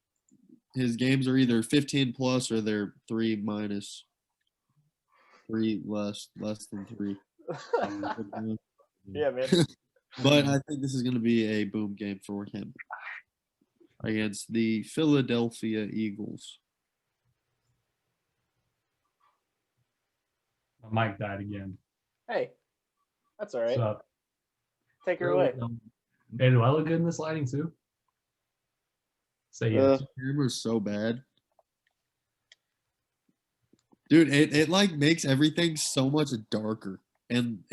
His games are either 15 plus or they're 3 minus, 3 less than 3. Yeah, man. But I think this is going to be a boom game for him against the Philadelphia Eagles. My mic died again. Hey, that's all right. So Take her away. Hey, do I look good in this lighting too? Say yes. Camera's so bad. Dude, it like makes everything so much darker. And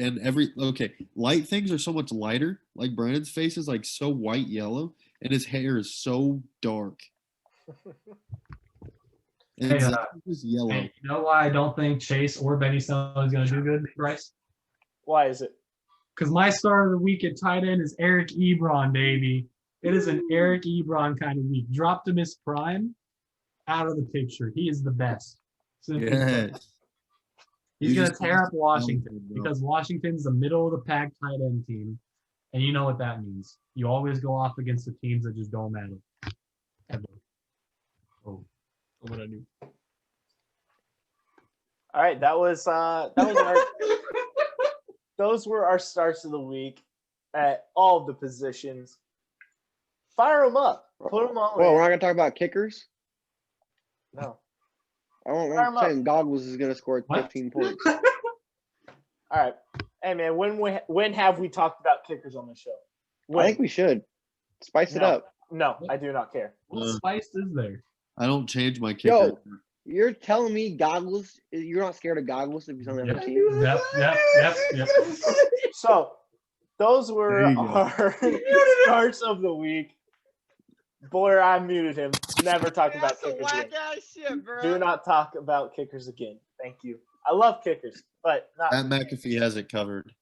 light things are so much lighter. Like Brandon's face is like so white yellow, and his hair is so dark. And Hey, Zach is yellow. Hey, you know why I don't think Chase or Benny Snell is going to do good, Bryce? Why is it? Because my star of the week at tight end is Eric Ebron, baby. It is an Eric Ebron kind of week. Dropped him his prime, out of the picture. He is the best. Simply put. Yes. He's You going to just tear up lost Washington bro. because Washington's the middle of the pack tight end team. And you know what that means. You always go off against the teams that just don't matter. Ever. Oh, what I do. All right, that was our those were our starts of the week at all of the positions. Fire them up. Put them all Well, in. we're not gonna talk about kickers. No. I'm Fire 'em up. saying Goggles is gonna score What? 15 points. All right. Hey man, when have we talked about kickers on the show? I think we should spice it No. up. No, I do not care. What spice is there? I don't change my kicker. Yo, you're telling me Goggles? You're not scared of Goggles if he's on the other team? Yep. So those were There you go. our starts of the week. Boyer, I muted him. Never talk about kickers again. ass shit, bro. Do not talk about kickers again. Thank you. I love kickers, but not. Pat McAfee has it covered.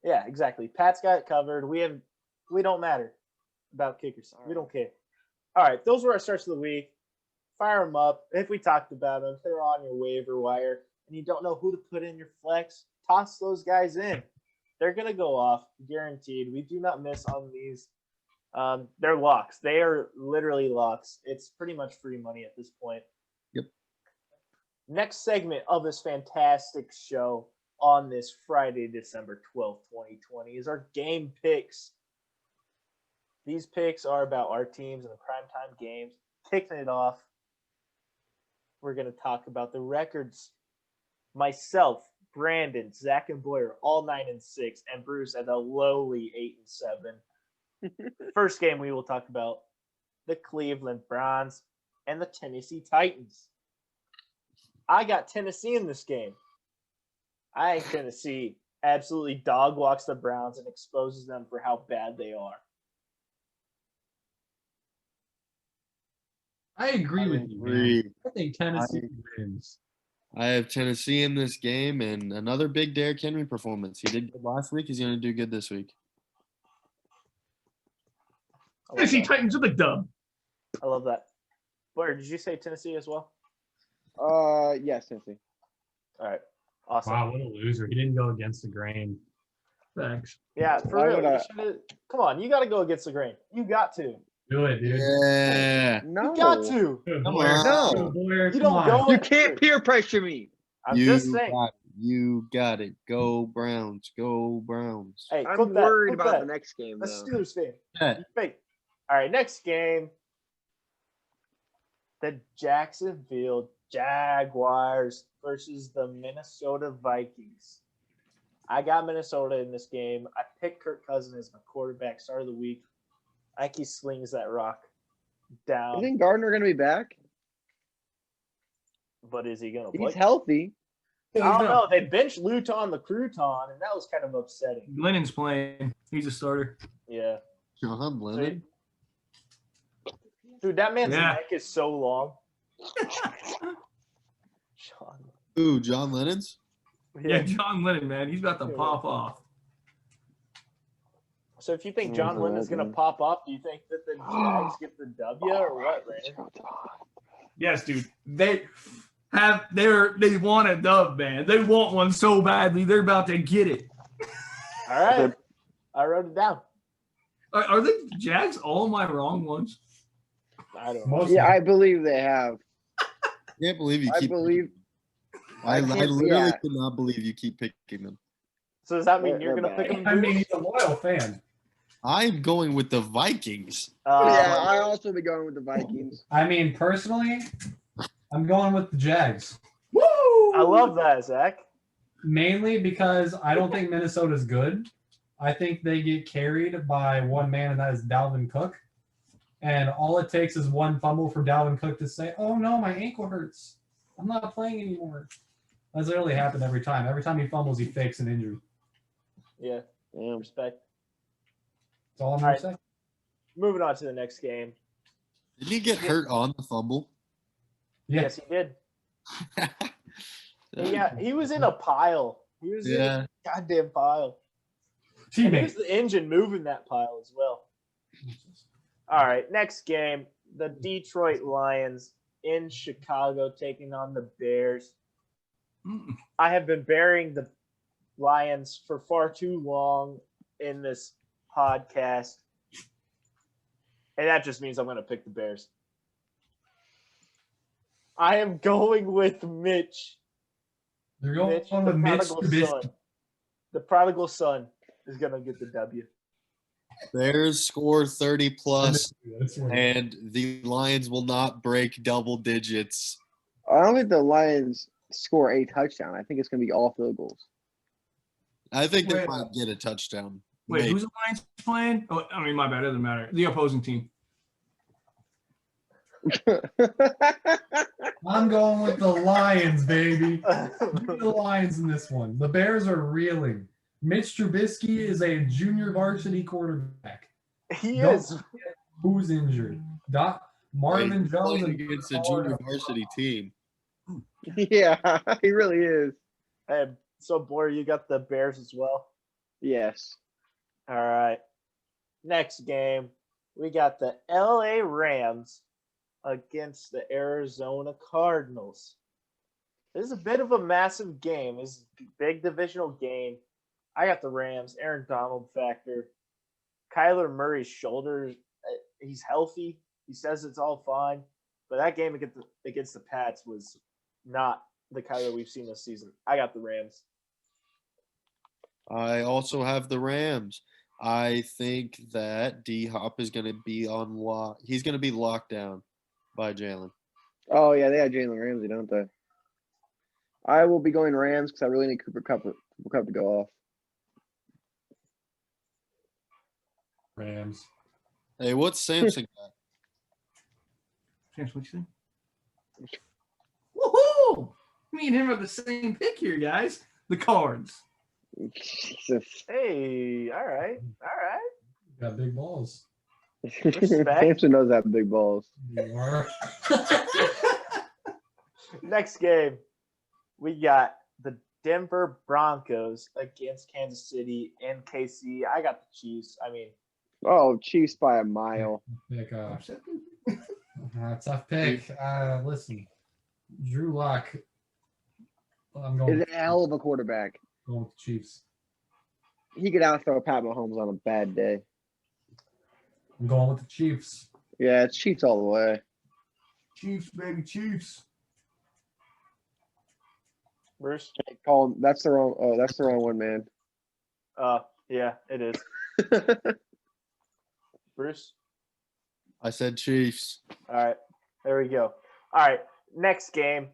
Yeah, exactly. Pat's got it covered. We don't matter about kickers. We don't care. All right, those were our starts of the week. Fire them up. If we talked about them, if they're on your waiver wire and you don't know who to put in your flex, toss those guys in. They're going to go off, guaranteed. We do not miss on these. They're locks. They are literally locks. It's pretty much free money at this point. Yep. Next segment of this fantastic show on this Friday, December 12th, 2020 is our game picks. These picks are about our teams and the primetime games. Kicking it off, we're going to talk about the records. Myself, Brandon, Zach, and Boyer, all 9-6, and Bruce at a lowly 8-7. First game we will talk about the Cleveland Browns and the Tennessee Titans. I got Tennessee in this game. I think Tennessee absolutely dog walks the Browns and exposes them for how bad they are. I agree with you, man. I think Tennessee wins. I have Tennessee in this game and another big Derrick Henry performance. He did good last week. He's going to do good this week. Tennessee Titans with a dub. I love that. Boyer, did you say Tennessee as well? Yes, Tennessee. All right. Awesome. Wow, what a loser. He didn't go against the grain. Thanks. Yeah, for Why real. would You I- should've- Come on, you got to go against the grain. You got to. Do it, dude. Yeah. No. You got to. Good Come boy. on. No. Good boy. You Come don't on. go. You can't peer pressure me. I'm You just saying. got it. You got it. Go Browns. Go Browns. Hey, I'm clip that, worried clip about that. the next game, A though. Steelers fan. Yeah. You fake. All right, next game. The Jacksonville Jaguars versus the Minnesota Vikings. I got Minnesota in this game. I picked Kirk Cousins as my quarterback start of the week. I think he slings that rock down. Isn't Gardner going to be back? But is he going to play? He's healthy. I don't know. They benched Luton the Crouton, and that was kind of upsetting. Lennon's playing. He's a starter. Yeah. John Lennon. Dude, that man's Yeah. neck is so long. Sean. Ooh, John Lennon's? Yeah, John Lennon, man. He's about to pop off. So if you think John Lennon's going to pop up, do you think that the Jags get the W or what, Brandon? Yes, dude. They want a dub, man. They want one so badly. They're about to get it. All right. I wrote it down. Are the Jags all my wrong ones? I don't know. Most Yeah, I believe they have. Can't believe you I keep. believe. I can't- literally yeah. could not believe you keep picking them. So does that mean They're you're going to pick bad. them? I mean, he's a loyal fan. I'm going with the Vikings. Yeah, I also be going with the Vikings. I mean, personally, I'm going with the Jags. Woo! I love that, Zach. Mainly because I don't think Minnesota's good. I think they get carried by one man, and that is Dalvin Cook. And all it takes is one fumble for Dalvin Cook to say, "Oh no, my ankle hurts. I'm not playing anymore." That's literally happened every time. Every time he fumbles, he fakes an injury. Yeah, Damn. respect. That's all I'm All gonna right. say. Moving on to the next game. Did he get hurt on the fumble? Yeah. Yes, he did. Yeah, he was in a pile. He was in Yeah. a goddamn pile. And Teammate. here's the engine moving that pile as well. All right, next game. The Detroit Lions in Chicago taking on the Bears. I have been burying the Lions for far too long in this podcast. And that just means I'm going to pick the Bears. I am going with Mitch. They're going Mitch, with the Mitch prodigal Trubisky. son. The prodigal son is going to get the W. Bears score 30 plus, That's what and the Lions will not break double digits. I don't think the Lions score a touchdown. I think it's going to be all field goals. I think they Wait. might get a touchdown. Wait, Maybe. who's the Lions playing? Oh, I mean, my bad. It doesn't matter. The opposing team. I'm going with the Lions, baby. Give me the Lions in this one. The Bears are reeling. Mitch Trubisky is a junior varsity quarterback. He Don't is. forget who's injured. Marvin He's Jones playing and against a junior varsity team. Yeah, he really is. Hey, so, Blair, you got the Bears as well? Yes. All right. Next game, we got the LA Rams against the Arizona Cardinals. This is a bit of a massive game. This is a big divisional game. I got the Rams. Aaron Donald factor. Kyler Murray's shoulders. He's healthy. He says it's all fine. But that game against the Pats was not the Kyler we've seen this season. I got the Rams. I also have the Rams. I think that D Hop is going to be on lock. He's going to be locked down by Jalen. Oh, yeah, they have Jalen Ramsey, don't they? I will be going Rams because I really need Cooper Kupp to go off. Rams. Hey, what's Samson got? James, what you think? Woohoo! Me and him are the same pick here, guys. The Cards. Jesus. Hey, all right. Got big balls. Respect. Samson knows that big balls. You are. Next game, we got the Denver Broncos against Kansas City and KC. I got the Chiefs. I mean, Oh, Chiefs by a mile. Pick, tough pick. Listen, Drew Lock. I'm Is going, a hell of a quarterback. going with the Chiefs. He could outthrow Pat Mahomes on a bad day. I'm going with the Chiefs. Yeah, it's Chiefs all the way. Chiefs, baby, Chiefs. Bruce. Colin, that's the wrong. Oh, that's the wrong one, man. Yeah, it is. Bruce. I said Chiefs. All right, there we go. All right, next game,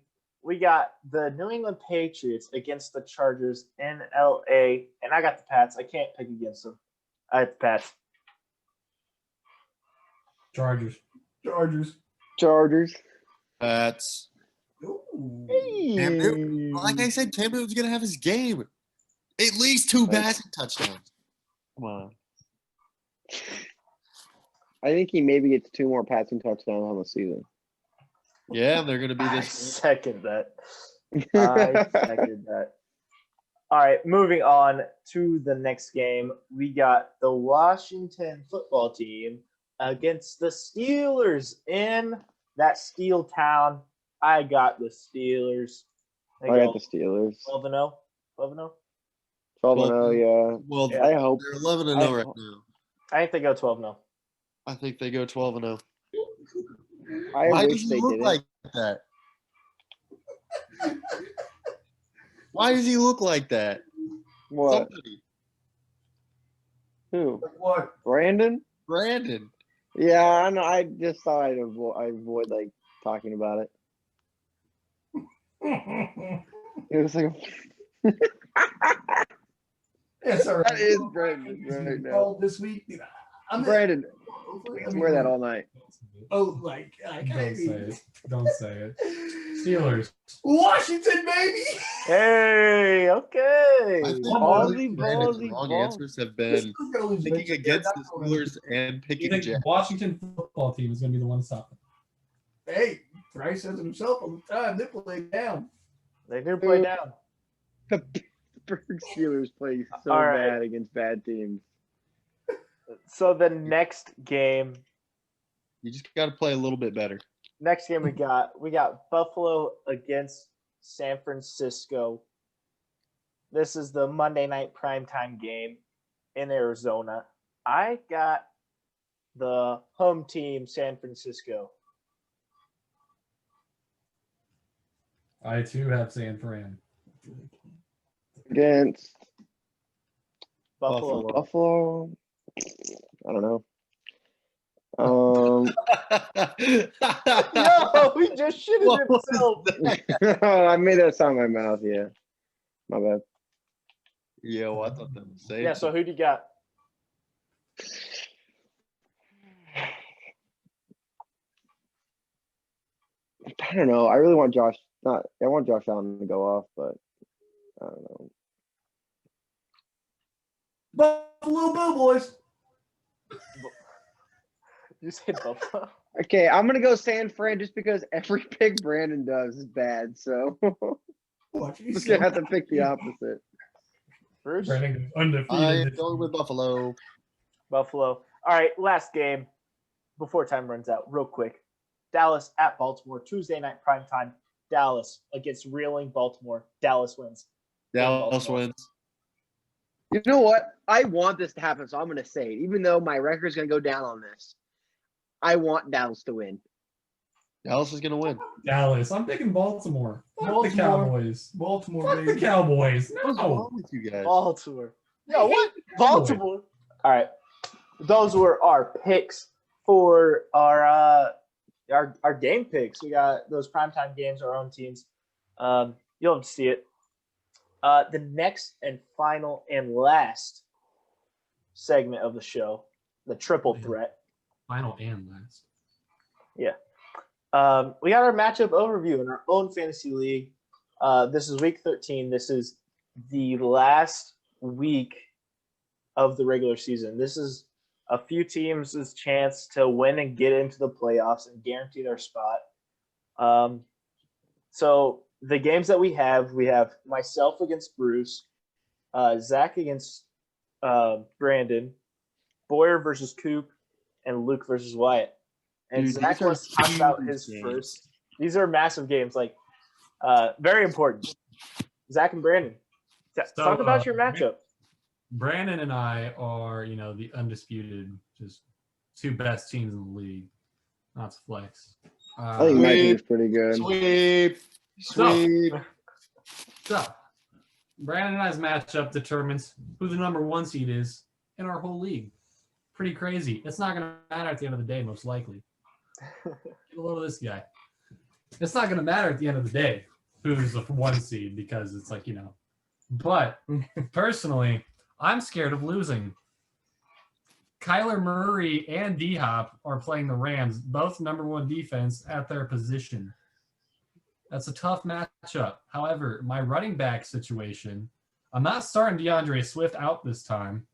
we got the New England Patriots against the Chargers in LA, and I got the Pats. I can't pick against them. I have the Pats. Chargers. Chargers. Pats. Ooh. Cam Newton. Like I said, Cam Newton's going to have his game. At least 2 passing touchdowns. Come on. I think he maybe gets 2 more passing touchdowns on the season. Yeah, they're going to be I this. second that. I second that. All right, moving on to the next game. We got the Washington football team against the Steelers in that steel town. I got the Steelers. I got the Steelers. 12-0. 12-0. 12-0, yeah. Well, Yeah. I hope. they're 11-0 right now. I think they go 12-0. I think they go 12-0. I Why wish does they he look didn't. like that? Why does he look like that? What? Somebody. Who? What? Brandon? Brandon. Yeah, I know. I just thought I'd avoid like talking about it. It was like, It's all right. That is Brandon right now. Called this week. Dude, Brandon, I mean, wear that all night. Oh, like I Don't say it. Don't say it. Steelers. Washington, baby. Hey, okay. I think Ballsy, Brandon's ballsy, wrong ball. answers have been picking against the Steelers and You picking think the Jack. Washington football team is going to be the one to stop them? Hey, Bryce says it himself all the time. They play down. They do play down. The Pittsburgh Steelers play so All right. bad against bad teams. So the next game You just got to play a little bit better. we got Buffalo against San Francisco. This is the Monday night primetime game in Arizona. I got the home team, San Francisco. I too have San Fran. Against Buffalo. Buffalo. I don't know. Yo, he just shitted himself. I made that sound in my mouth. Yeah, my bad. Yo, I thought that was safe. Yeah, so who do you got? I don't know. I really want Josh. I want Josh Allen to go off, but I don't know. Buffalo Bill boys. You said Buffalo. Okay, I'm gonna go San Fran just because every pick Brandon does is bad. So Watch I'm just gonna have to pick the opposite. Bruce? Brandon undefeated. I am going with Buffalo. Buffalo. All right, last game before time runs out, real quick. Dallas at Baltimore, Tuesday night prime time. Dallas against reeling Baltimore. Dallas wins. Dallas Baltimore. wins. You know what? I want this to happen, so I'm gonna say it. Even though my record's gonna go down on this, I want Dallas to win. Dallas is going to win. Dallas. I'm picking Baltimore. Fuck the Baltimore. Cowboys. Baltimore, Fuck the baby. Cowboys. What's No. wrong with you guys? Baltimore. No, what? Baltimore. All right. Those were our picks for our game picks. We got those primetime games, our own teams. You'll have to see it. The next and final and last segment of the show, the triple threat. Final and last. We got our matchup overview in our own fantasy league. This is week 13. This is the last week of the regular season. This is a few teams' chance to win and get into the playoffs and guarantee their spot. So the games that we have myself against Bruce, Zach against Brandon, Boyer versus Coop, and Luke versus Wyatt. And Dude, Zach these are wants to talk about huge his games. first. These are massive games, like very important. Zach and Brandon, talk about your matchup. Brandon and I are, the undisputed, just two best teams in the league. Not to flex. I think my team's pretty good. Sweep. Sweep. So, Brandon and I's matchup determines who the number one seed is in our whole league. Pretty crazy. It's not going to matter at the end of the day, most likely. Get a load of this guy. It's not going to matter at the end of the day who's the one seed because it's like, But personally, I'm scared of losing. Kyler Murray and D-Hop are playing the Rams, both number one defense at their position. That's a tough matchup. However, my running back situation, I'm not starting DeAndre Swift out this time.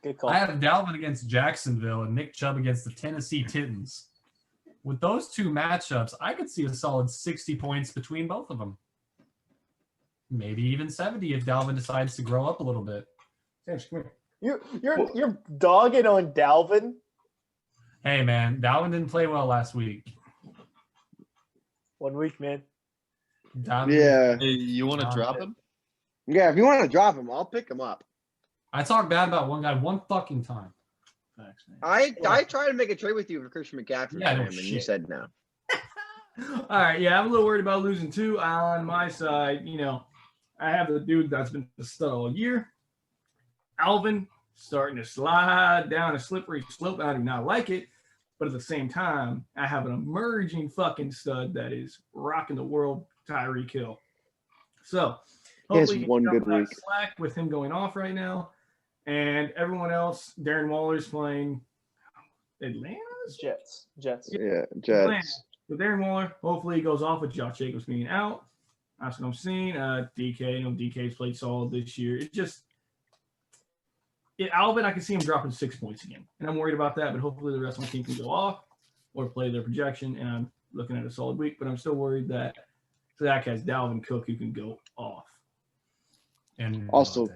Good call. I have Dalvin against Jacksonville and Nick Chubb against the Tennessee Titans. With those two matchups, I could see a solid 60 points between both of them. Maybe even 70 if Dalvin decides to grow up a little bit. Come here. You're dogging on Dalvin. Hey, man, Dalvin didn't play well last week. 1 week, man. Dalvin, Yeah. Hey, you want to drop him? Yeah, if you want to drop him, I'll pick him up. I talked bad about one guy one fucking time. Thanks, man. I tried to make a trade with you for Christian McCaffrey, Yeah, no and you shit. said no. All right, yeah, I'm a little worried about losing too. On my side, I have the dude that's been the stud all year. Alvin starting to slide down a slippery slope. I do not like it, but at the same time, I have an emerging fucking stud that is rocking the world, Tyreek Hill. So He has Hopefully one he good comes back week. slack with him going off right now. And everyone else, Darren Waller's playing Atlanta's Jets. Yeah, Atlanta. Jets. So Darren Waller, hopefully he goes off with Josh Jacobs being out. That's what I'm seeing. DK, DK's played solid this year. It's just Alvin, I can see him dropping 6 points again. And I'm worried about that, but hopefully the rest of my team can go off or play their projection. And I'm looking at a solid week, but I'm still worried that Zach has Dalvin Cook who can go off. And Also,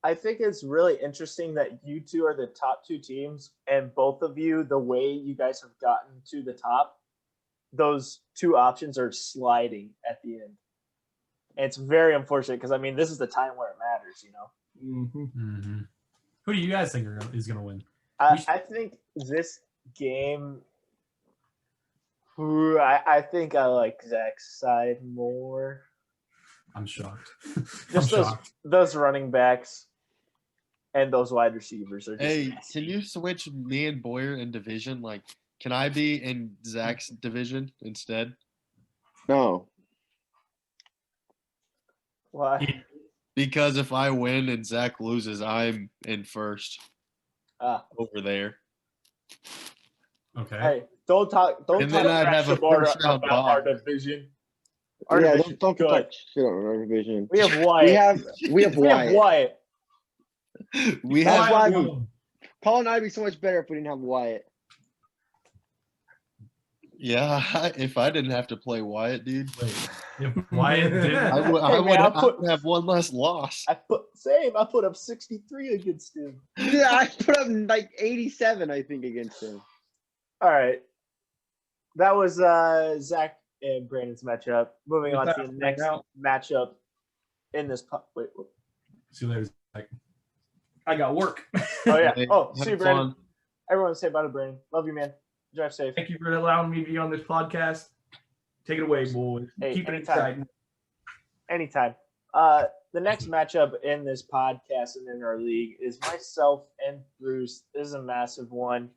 I think it's really interesting that you two are the top two teams, and both of you, the way you guys have gotten to the top, those two options are sliding at the end. And it's very unfortunate because, I mean, this is the time where it matters, you know? Who do you guys think is going to win? I think this game, I think I like Zach's side more. I'm shocked. Just those running backs and those wide receivers are just Hey, nasty. can you switch me and Boyer in division? Like, can I be in Zach's division instead? no. Why? Because if I win and Zach loses, I'm in first over there. Okay. Hey, don't talk And then I'd trash have a about first-round about our bye. division. Our Yeah, division's don't good. talk shit on our division. We have Wyatt. We have Wyatt. Wyatt. We That's have why two. Paul and I'd be so much better if we didn't have Wyatt. Yeah, if I didn't have to play Wyatt, dude, Wait. If Wyatt didn't, I would have one less loss. I put up 63 against him. Yeah, I put up like 87, I think, against him. All right. That was Zach and Brandon's matchup. Moving on to the next matchup in this. Wait. see you later. Zach. I got work. Oh yeah. Hey, Oh, have see you, Brandon. fun. Everyone say bye to Brandon. Love you, man. Drive safe. Thank you for allowing me to be on this podcast. Take it away, boys. Hey, Keep it anytime. exciting. Anytime. The next matchup in this podcast and in our league is myself and Bruce. This is a massive one.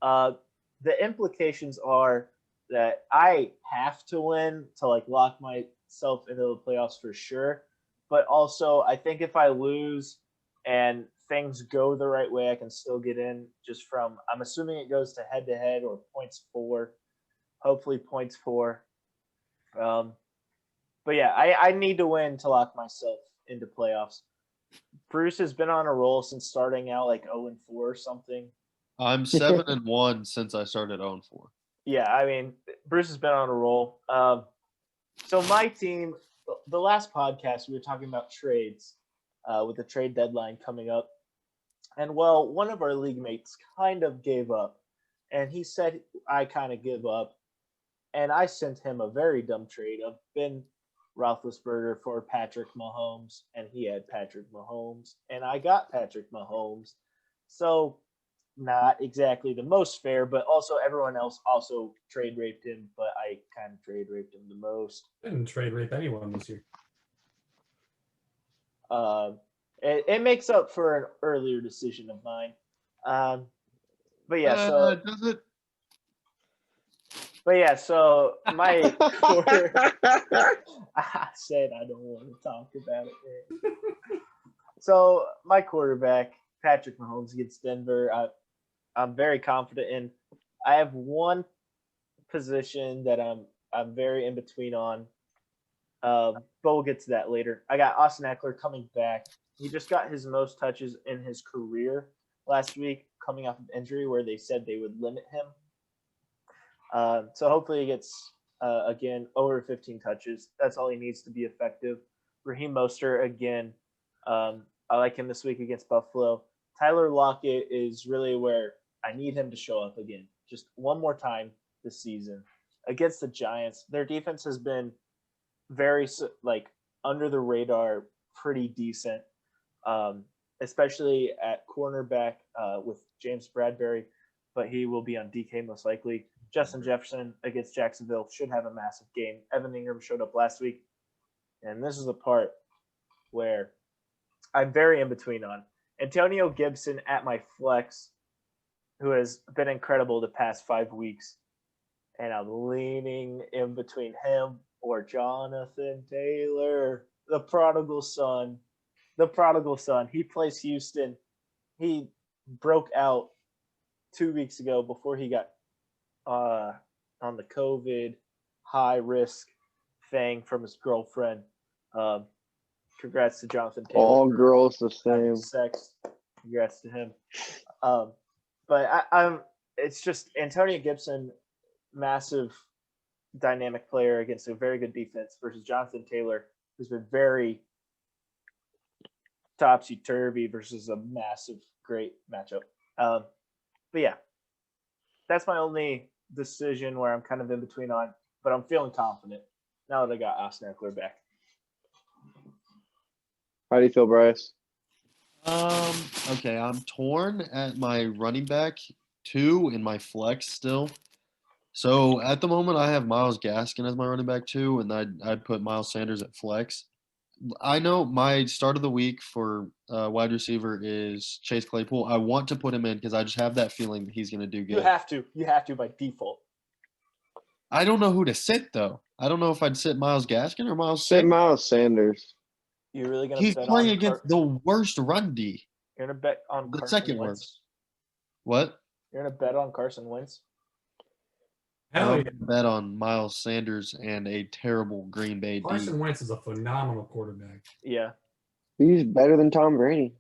The implications are that I have to win to like lock myself into the playoffs for sure. But also, I think if I lose and things go the right way, I can still get in just from, I'm assuming it goes to head-to-head or points for, hopefully points for. But yeah, I need to win to lock myself into playoffs. Bruce has been on a roll since starting out like 0-4 or something. I'm 7-1 since I started 0-4. Yeah, I mean, Bruce has been on a roll. So my team, the last podcast, we were talking about trades with the trade deadline coming up. And, well, one of our league mates kind of gave up. And he said, I kind of give up. And I sent him a very dumb trade of Ben Roethlisberger for Patrick Mahomes. And he had Patrick Mahomes. And I got Patrick Mahomes. So not exactly the most fair, but also everyone else also trade raped him. But I kind of trade raped him the most. Didn't trade rape anyone this year. It makes up for an earlier decision of mine. But yeah, so Does it? But yeah, so my I said I don't want to talk about it. So my quarterback, Patrick Mahomes, against Denver. I'm very confident in. I have one position that I'm very in between on. But we'll get to that later. I got Austin Eckler coming back. He just got his most touches in his career last week, coming off of injury, where they said they would limit him. So hopefully he gets, again, over 15 touches. That's all he needs to be effective. Raheem Mostert, again, I like him this week against Buffalo. Tyler Lockett is really where I need him to show up again. Just one more time this season. Against the Giants, their defense has been very, under the radar, pretty decent, especially at cornerback with James Bradbury, but he will be on DK most likely. Justin Jefferson against Jacksonville should have a massive game. Evan Ingram showed up last week, and this is a part where I'm very in between on. Antonio Gibson at my flex, who has been incredible the past 5 weeks, and I'm leaning in between him or Jonathan Taylor, the prodigal son. The prodigal son. He plays Houston. He broke out 2 weeks ago before he got on the COVID high risk thing from his girlfriend. Congrats to Jonathan Taylor. All girls the having same. sex. Congrats to him. But I'm. It's just Antonio Gibson, massive dynamic player against a very good defense versus Jonathan Taylor, who's been very topsy-turvy versus a massive, great matchup. But yeah, that's my only decision where I'm kind of in between on, but I'm feeling confident now that I got Austin Eckler back. How do you feel, Bryce? Okay, I'm torn at my running back 2 in my flex still. So at the moment, I have Myles Gaskin as my running back 2, and I'd put Miles Sanders at flex. I know my start of the week for wide receiver is Chase Claypool. I want to put him in because I just have that feeling that he's going to do good. You have to by default. I don't know who to sit though. I don't know if I'd sit Myles Gaskin or Miles Say Sanders. Miles Sanders. You're really gonna He's bet playing on against the worst run D. You're gonna bet on the Carson second Wentz. worst. What? You're gonna bet on Carson Wentz. Hell I'm yeah. gonna bet on Miles Sanders and a terrible Green Bay D. Carson Wentz is a phenomenal quarterback. Yeah. He's better than Tom Brady.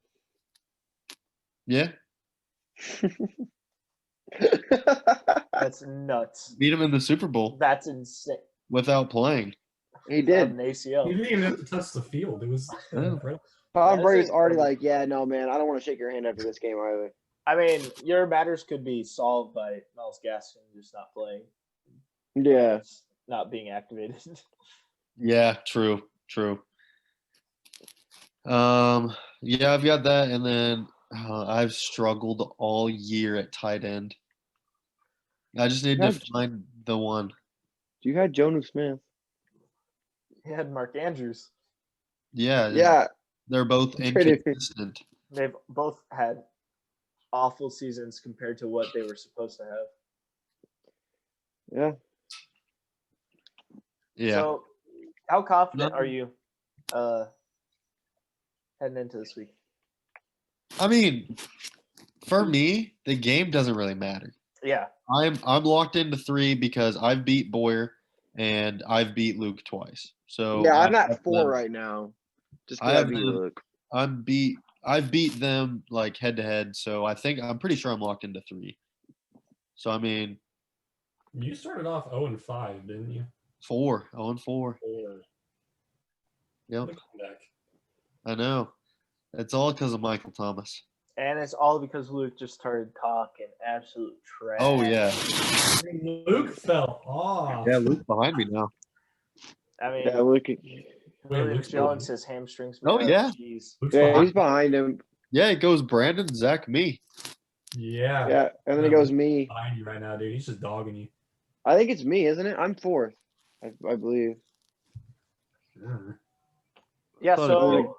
Yeah, That's nuts. beat him in the Super Bowl That's insane. without playing. He did. An ACL. He didn't even have to touch the field. It was Yeah. incredible. Tom That Brady's is already incredible. like, yeah, no, man, I don't want to shake your hand after this game either. I mean, your matters could be solved by Miles Gaskin just not playing, Yeah. not being activated. Yeah, true. Yeah, I've got that, and then I've struggled all year at tight end. I just need to How'd you- find the one. You had Jonu Smith. He had Mark Andrews. Yeah, Yeah. they're both Pretty- inconsistent. They've both had awful seasons compared to what they were supposed to have. Yeah. Yeah. So, how confident No. are you heading into this week? I mean, for me, the game doesn't really matter. Yeah. I'm locked into 3 because I've beat Boyer and I've beat Luke twice. So Yeah, I'm I at have 4 them- right now. Just I because I have beat them- Luke. I've beat them like head to head, so I'm pretty sure I'm locked into 3. So I mean, You started off 0-5, didn't you? 4, 0-4. Or Yep, the comeback. I know. It's all because of Michael Thomas. And it's all because Luke just started talking absolute trash. Oh yeah, Luke fell off. yeah. Luke's behind me now. I mean, Yeah, Luke. Julio Luke's Jones, behind. his hamstrings. Oh, man, yeah. Jeez. Luke's Yeah, behind. he's behind him. Yeah, it goes Brandon, Zach, me. Yeah. Yeah, and then it goes me. Behind you right now, dude. He's just dogging you. I think it's me, isn't it? I'm 4th, I believe. Yeah, Thought it so was-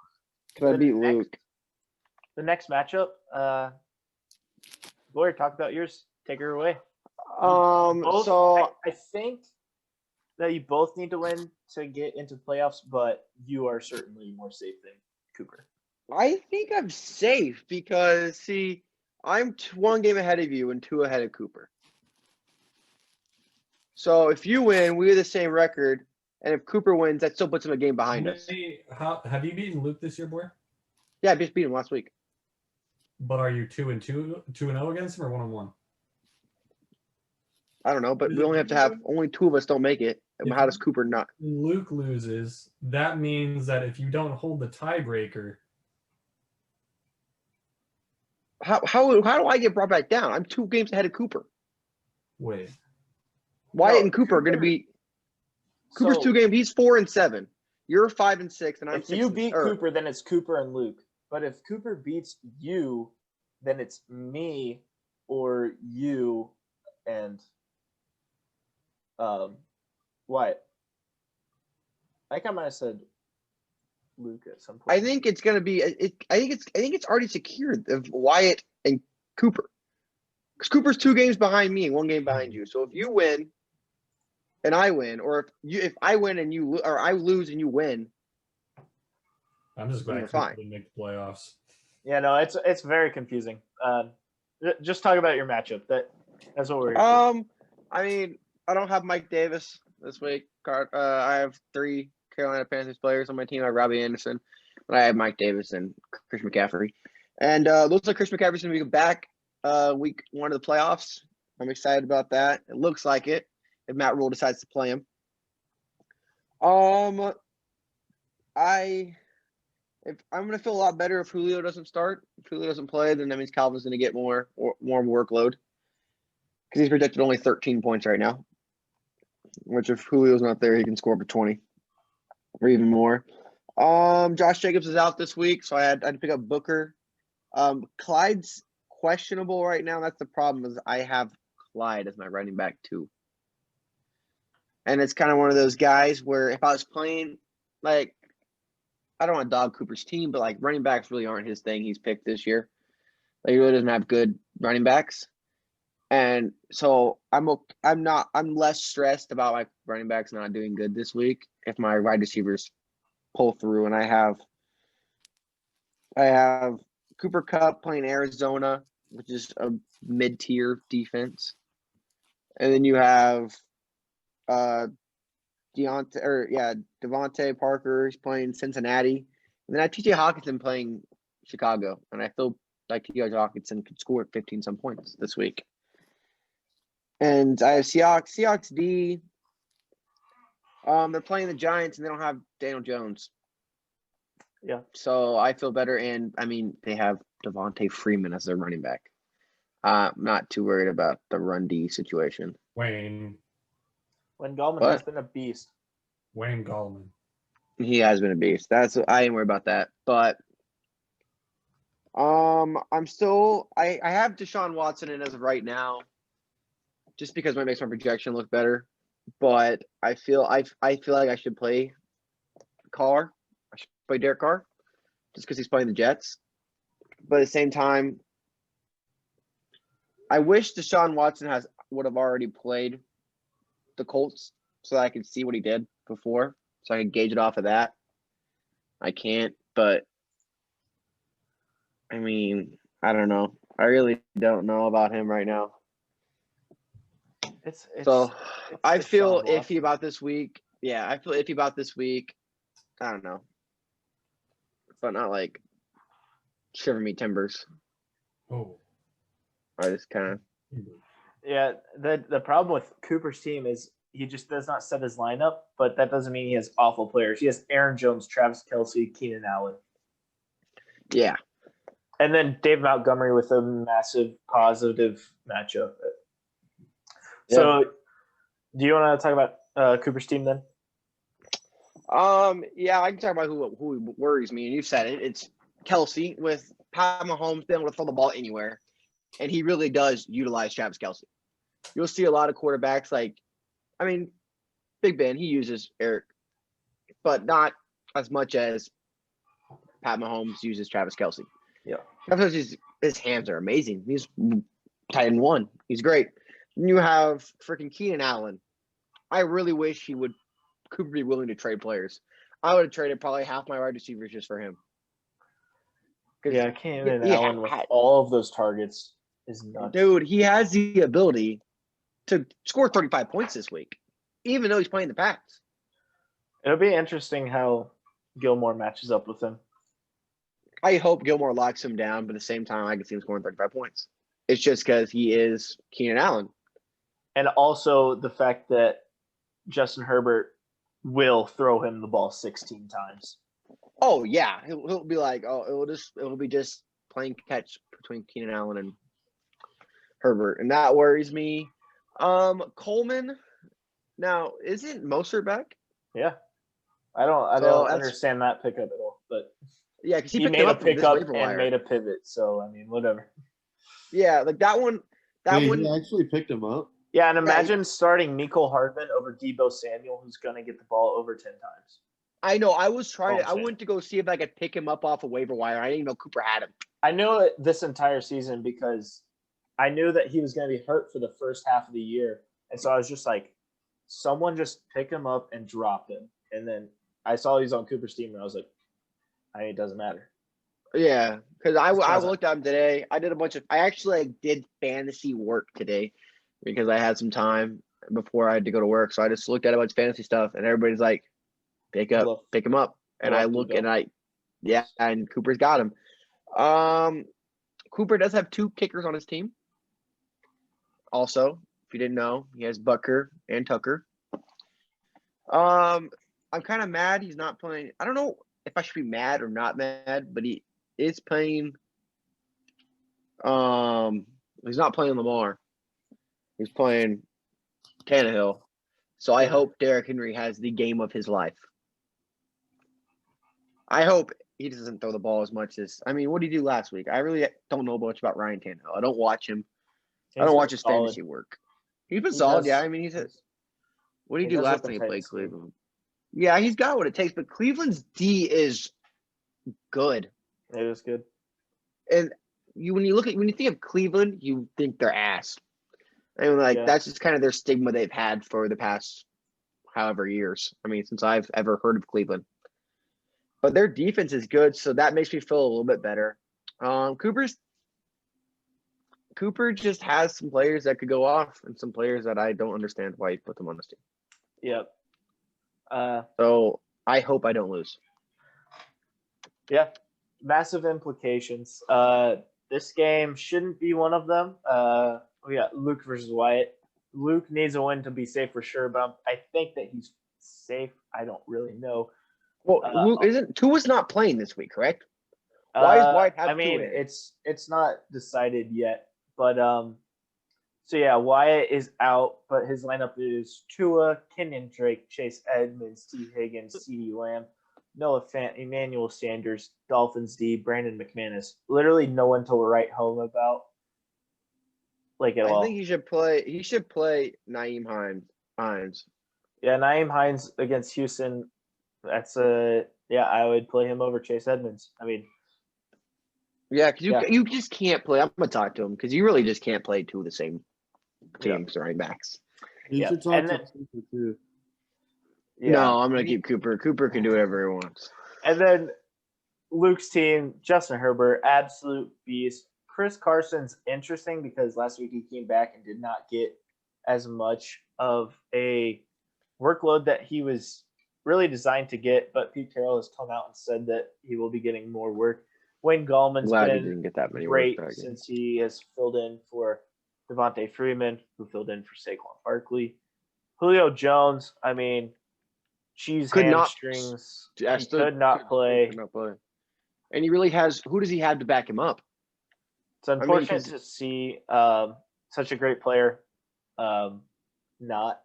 Because I The beat next- Luke. the next matchup, Lawyer, talk about yours. Take her away. Both, So I think that you both need to win to get into playoffs, but you are certainly more safe than Cooper. I think I'm safe because, see, I'm 1 game ahead of you and 2 ahead of Cooper. So if you win, we have the same record. And if Cooper wins, that still puts him a game behind us. Have you beaten Luke this year, boy? Yeah, I just beat him last week. But are you 2-0 against him or 1-1? I don't know, but we only have to have only 2 of us don't make it. And If- how does Cooper not? Luke loses. That means that if you don't hold the tiebreaker, How do I get brought back down? I'm 2 games ahead of Cooper. wait. Wyatt No, and Cooper are going to Cooper- be. Cooper's So- 2 games. He's 4-7. You're 5-6, and I'm If 6. you beat or- Cooper, then it's Cooper and Luke. But if Cooper beats you, then it's me or you and Wyatt. I think I might have said Luke at some point. I think it's going to be. I think it's already secured of Wyatt and Cooper. Because Cooper's 2 games behind me and 1 game behind you. So if you win, and I win, or if I win and or I lose and you win, I'm just glad You're Cooper fine. didn't make the playoffs. Yeah, no, it's very confusing. Just talk about your matchup. That's what we're here for. I mean, I don't have Mike Davis this week. I have 3 Carolina Panthers players on my team. I have Robbie Anderson, but I have Mike Davis and Chris McCaffrey. And looks like Chris McCaffrey's going to be back week 1 of the playoffs. I'm excited about that. It looks like it if Matt Rule decides to play him. I'm going to feel a lot better if Julio doesn't start. If Julio doesn't play, then that means Calvin's going to get more workload because he's projected only 13 points right now. Which if Julio's not there, he can score for 20 or even more. Josh Jacobs is out this week, so I had to pick up Booker. Clyde's questionable right now. That's the problem is I have Clyde as my running back too. And it's kind of one of those guys where if I was playing, like, I don't want to dog Cooper's team, but like running backs really aren't his thing. He's picked this year. Like, he really doesn't have good running backs. And so I'm less stressed about my running backs not doing good this week if my wide receivers pull through. And I have Cooper Kupp playing Arizona, which is a mid-tier defense. And then you have Devontae Parker is playing Cincinnati. And then I have TJ Hawkinson playing Chicago. And I feel like TJ Hawkinson could score 15-some points this week. And I have Seahawks D. They're playing the Giants, and they don't have Daniel Jones. Yeah. So I feel better. And, I mean, they have Devontae Freeman as their running back. I'm not too worried about the run D situation. Wayne Gallman has been a beast. Wayne Gallman. He has been a beast. I ain't worried about that. But I'm still I have Deshaun Watson in as of right now. Just because it makes my projection look better, but I feel like I should play Carr. I should play Derek Carr, just because he's playing the Jets. But at the same time, I wish Deshaun Watson would have already played the Colts so that I could see what he did before, so I could gauge it off of that. I can't, but I mean, I don't know. I really don't know about him right now. I feel iffy about this week. Yeah, I feel iffy about this week. I don't know. But not like shiver me timbers. Oh. I just kind of. Yeah, the problem with Cooper's team is he just does not set his lineup, but that doesn't mean he has awful players. He has Aaron Jones, Travis Kelce, Keenan Allen. Yeah. And then Dave Montgomery with a massive positive matchup. So, do you want to talk about Cooper's team then? Yeah, I can talk about who worries me, and you said it. It's Kelce with Pat Mahomes being able to throw the ball anywhere, and he really does utilize Travis Kelce. You'll see a lot of quarterbacks Big Ben, he uses Eric, but not as much as Pat Mahomes uses Travis Kelce. Yeah, because his hands are amazing. He's tight end 1. He's great. Then you have freaking Keenan Allen. I really wish Cooper be willing to trade players. I would have traded probably half my wide receivers just for him. Yeah, Keenan Allen with all of those targets is nuts. Dude, he has the ability to score 35 points this week, even though he's playing the Pats. It'll be interesting how Gilmore matches up with him. I hope Gilmore locks him down, but at the same time, I can see him scoring 35 points. It's just because he is Keenan Allen. And also the fact that Justin Herbert will throw him the ball 16 times. Oh, yeah. He'll be like, it'll be just playing catch between Keenan Allen and Herbert. And that worries me. Coleman. Now, isn't Mostert back? Yeah. I don't understand that pickup at all. But yeah, because he made a pickup and made a pivot. So, I mean, whatever. Yeah, like that one. He actually picked him up. Yeah, and imagine starting Mecole Hardman over Deebo Samuel, who's going to get the ball over 10 times. I know. I was trying I went to go see if I could pick him up off a waiver wire. I didn't even know Cooper had him. I knew it this entire season because I knew that he was going to be hurt for the first half of the year. And so I was just like, someone just pick him up and drop him. And then I saw he's on Cooper's team, and I was like, it doesn't matter. Yeah, because I doesn't. looked at him today. I actually did fantasy work today because I had some time before I had to go to work. So I just looked at a bunch of fantasy stuff, and everybody's like, pick him up. And I look and and Cooper's got him. Cooper does have 2 kickers on his team. Also, if you didn't know, he has Butker and Tucker. I'm kind of mad he's not playing. I don't know if I should be mad or not mad, but he is playing. He's not playing Lamar. He's playing Tannehill. So I hope Derrick Henry has the game of his life. I hope he doesn't throw the ball as much as. I mean, what did he do last week? I really don't know much about Ryan Tannehill. I don't watch him. I don't watch his fantasy work. He's been solid, yeah. I mean, what did he do last time he played Cleveland? Yeah, he's got what it takes, but Cleveland's D is good. It is good. And when you think of Cleveland, you think they're ass. I mean, that's just kind of their stigma they've had for the past however years. I mean, since I've ever heard of Cleveland. But their defense is good, so that makes me feel a little bit better. Cooper just has some players that could go off and some players that I don't understand why he put them on this team. Yep. So I hope I don't lose. Yeah. Massive implications. This game shouldn't be one of them. We got Luke versus Wyatt. Luke needs a win to be safe for sure, but I think that he's safe. I don't really know. Well, Luke Tua's not playing this week, correct? Why is Wyatt have Tua in? it's not decided yet, but so yeah, Wyatt is out, but his lineup is Tua, Kenyon Drake, Chase Edmonds, T. Higgins, CeeDee Lamb, Noah Fant, Emmanuel Sanders, Dolphins D, Brandon McManus. Literally no one to write home about. Like at all. I think he should play Nyheim Hines. Yeah, Nyheim Hines against Houston. That's I would play him over Chase Edmonds. I mean, because you just can't play. I'm gonna talk to him because you really just can't play 2 of the same teams running backs. You should talk to Cooper too. Yeah. No, I'm gonna keep Cooper. Cooper can do whatever he wants. And then Luke's team, Justin Herbert, absolute beast. Chris Carson's interesting because last week he came back and did not get as much of a workload that he was really designed to get, but Pete Carroll has come out and said that he will be getting more work. Wayne Gallman's been get that many great since he has filled in for Devontae Freeman, who filled in for Saquon Barkley. Julio Jones, I mean, hamstrings. He could not play. And he really has – who does he have to back him up? It's unfortunate to see such a great player not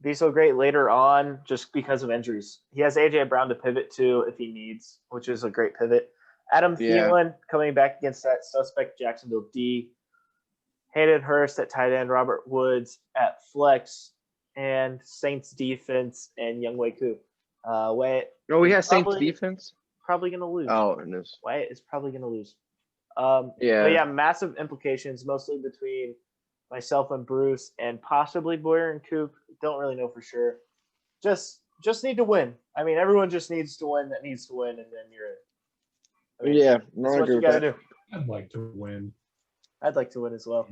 be so great later on just because of injuries. He has A.J. Brown to pivot to if he needs, which is a great pivot. Adam Thielen coming back against that suspect Jacksonville D. Hayden Hurst at tight end, Robert Woods at flex, and Saints defense and Younghoe Koo. Wyatt. No, we have Saints defense? Probably going to lose. Oh, goodness. Wyatt is probably going to lose. But yeah, massive implications, mostly between myself and Bruce, and possibly Boyer and Coop. Don't really know for sure. Just need to win. I mean, everyone just needs to win that needs to win, and then you're in. I mean, that's what you got to do. I'd like to win. I'd like to win as well.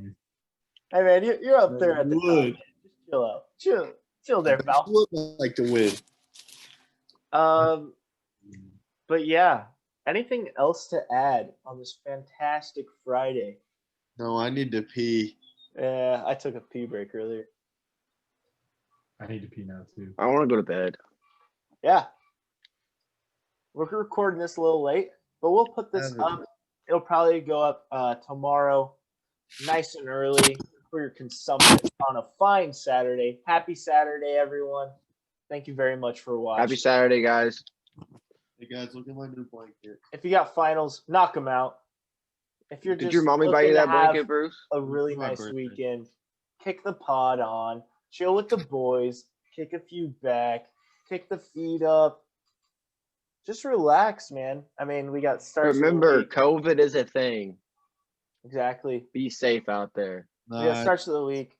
Hey, man, you're up there at the top. Just chill out. Chill there, pal. I would like to win. But yeah, anything else to add on this fantastic Friday? No, I need to pee. Yeah, I took a pee break earlier. I need to pee now too. I want to go to bed. Yeah. We're recording this a little late, but we'll put this up. It'll probably go up tomorrow, nice and early for your consumption on a fine Saturday. Happy Saturday, everyone. Thank you very much for watching. Happy Saturday, guys. Hey, guys, look at my new blanket. If you got finals, knock them out. If you're Did just your mommy buy you that blanket, Bruce? A really nice weekend, kick the pod on, chill with the boys, kick a few back, kick the feet up. Just relax, man. I mean, we got starts. Remember, COVID is a thing. Exactly. Be safe out there. We got starts of the week.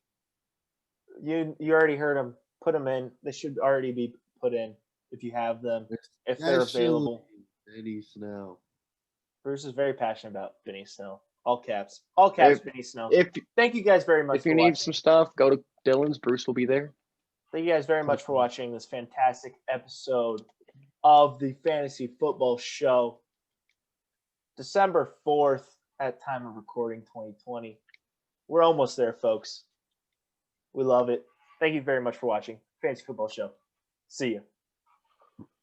You already heard them. Put them in. They should already be put in if you have them, if they're available. Benny Snell. Bruce is very passionate about Benny Snell. All caps. All caps, If- Benny Snell. If Thank you guys very much if for you need watching. some stuff, go to Dylan's. Bruce will be there. Thank you guys very much for watching this fantastic episode of the Fantasy Football Show. December 4th at time of recording 2020. We're almost there, folks. We love it. Thank you very much for watching Fantasy Football Show. See you.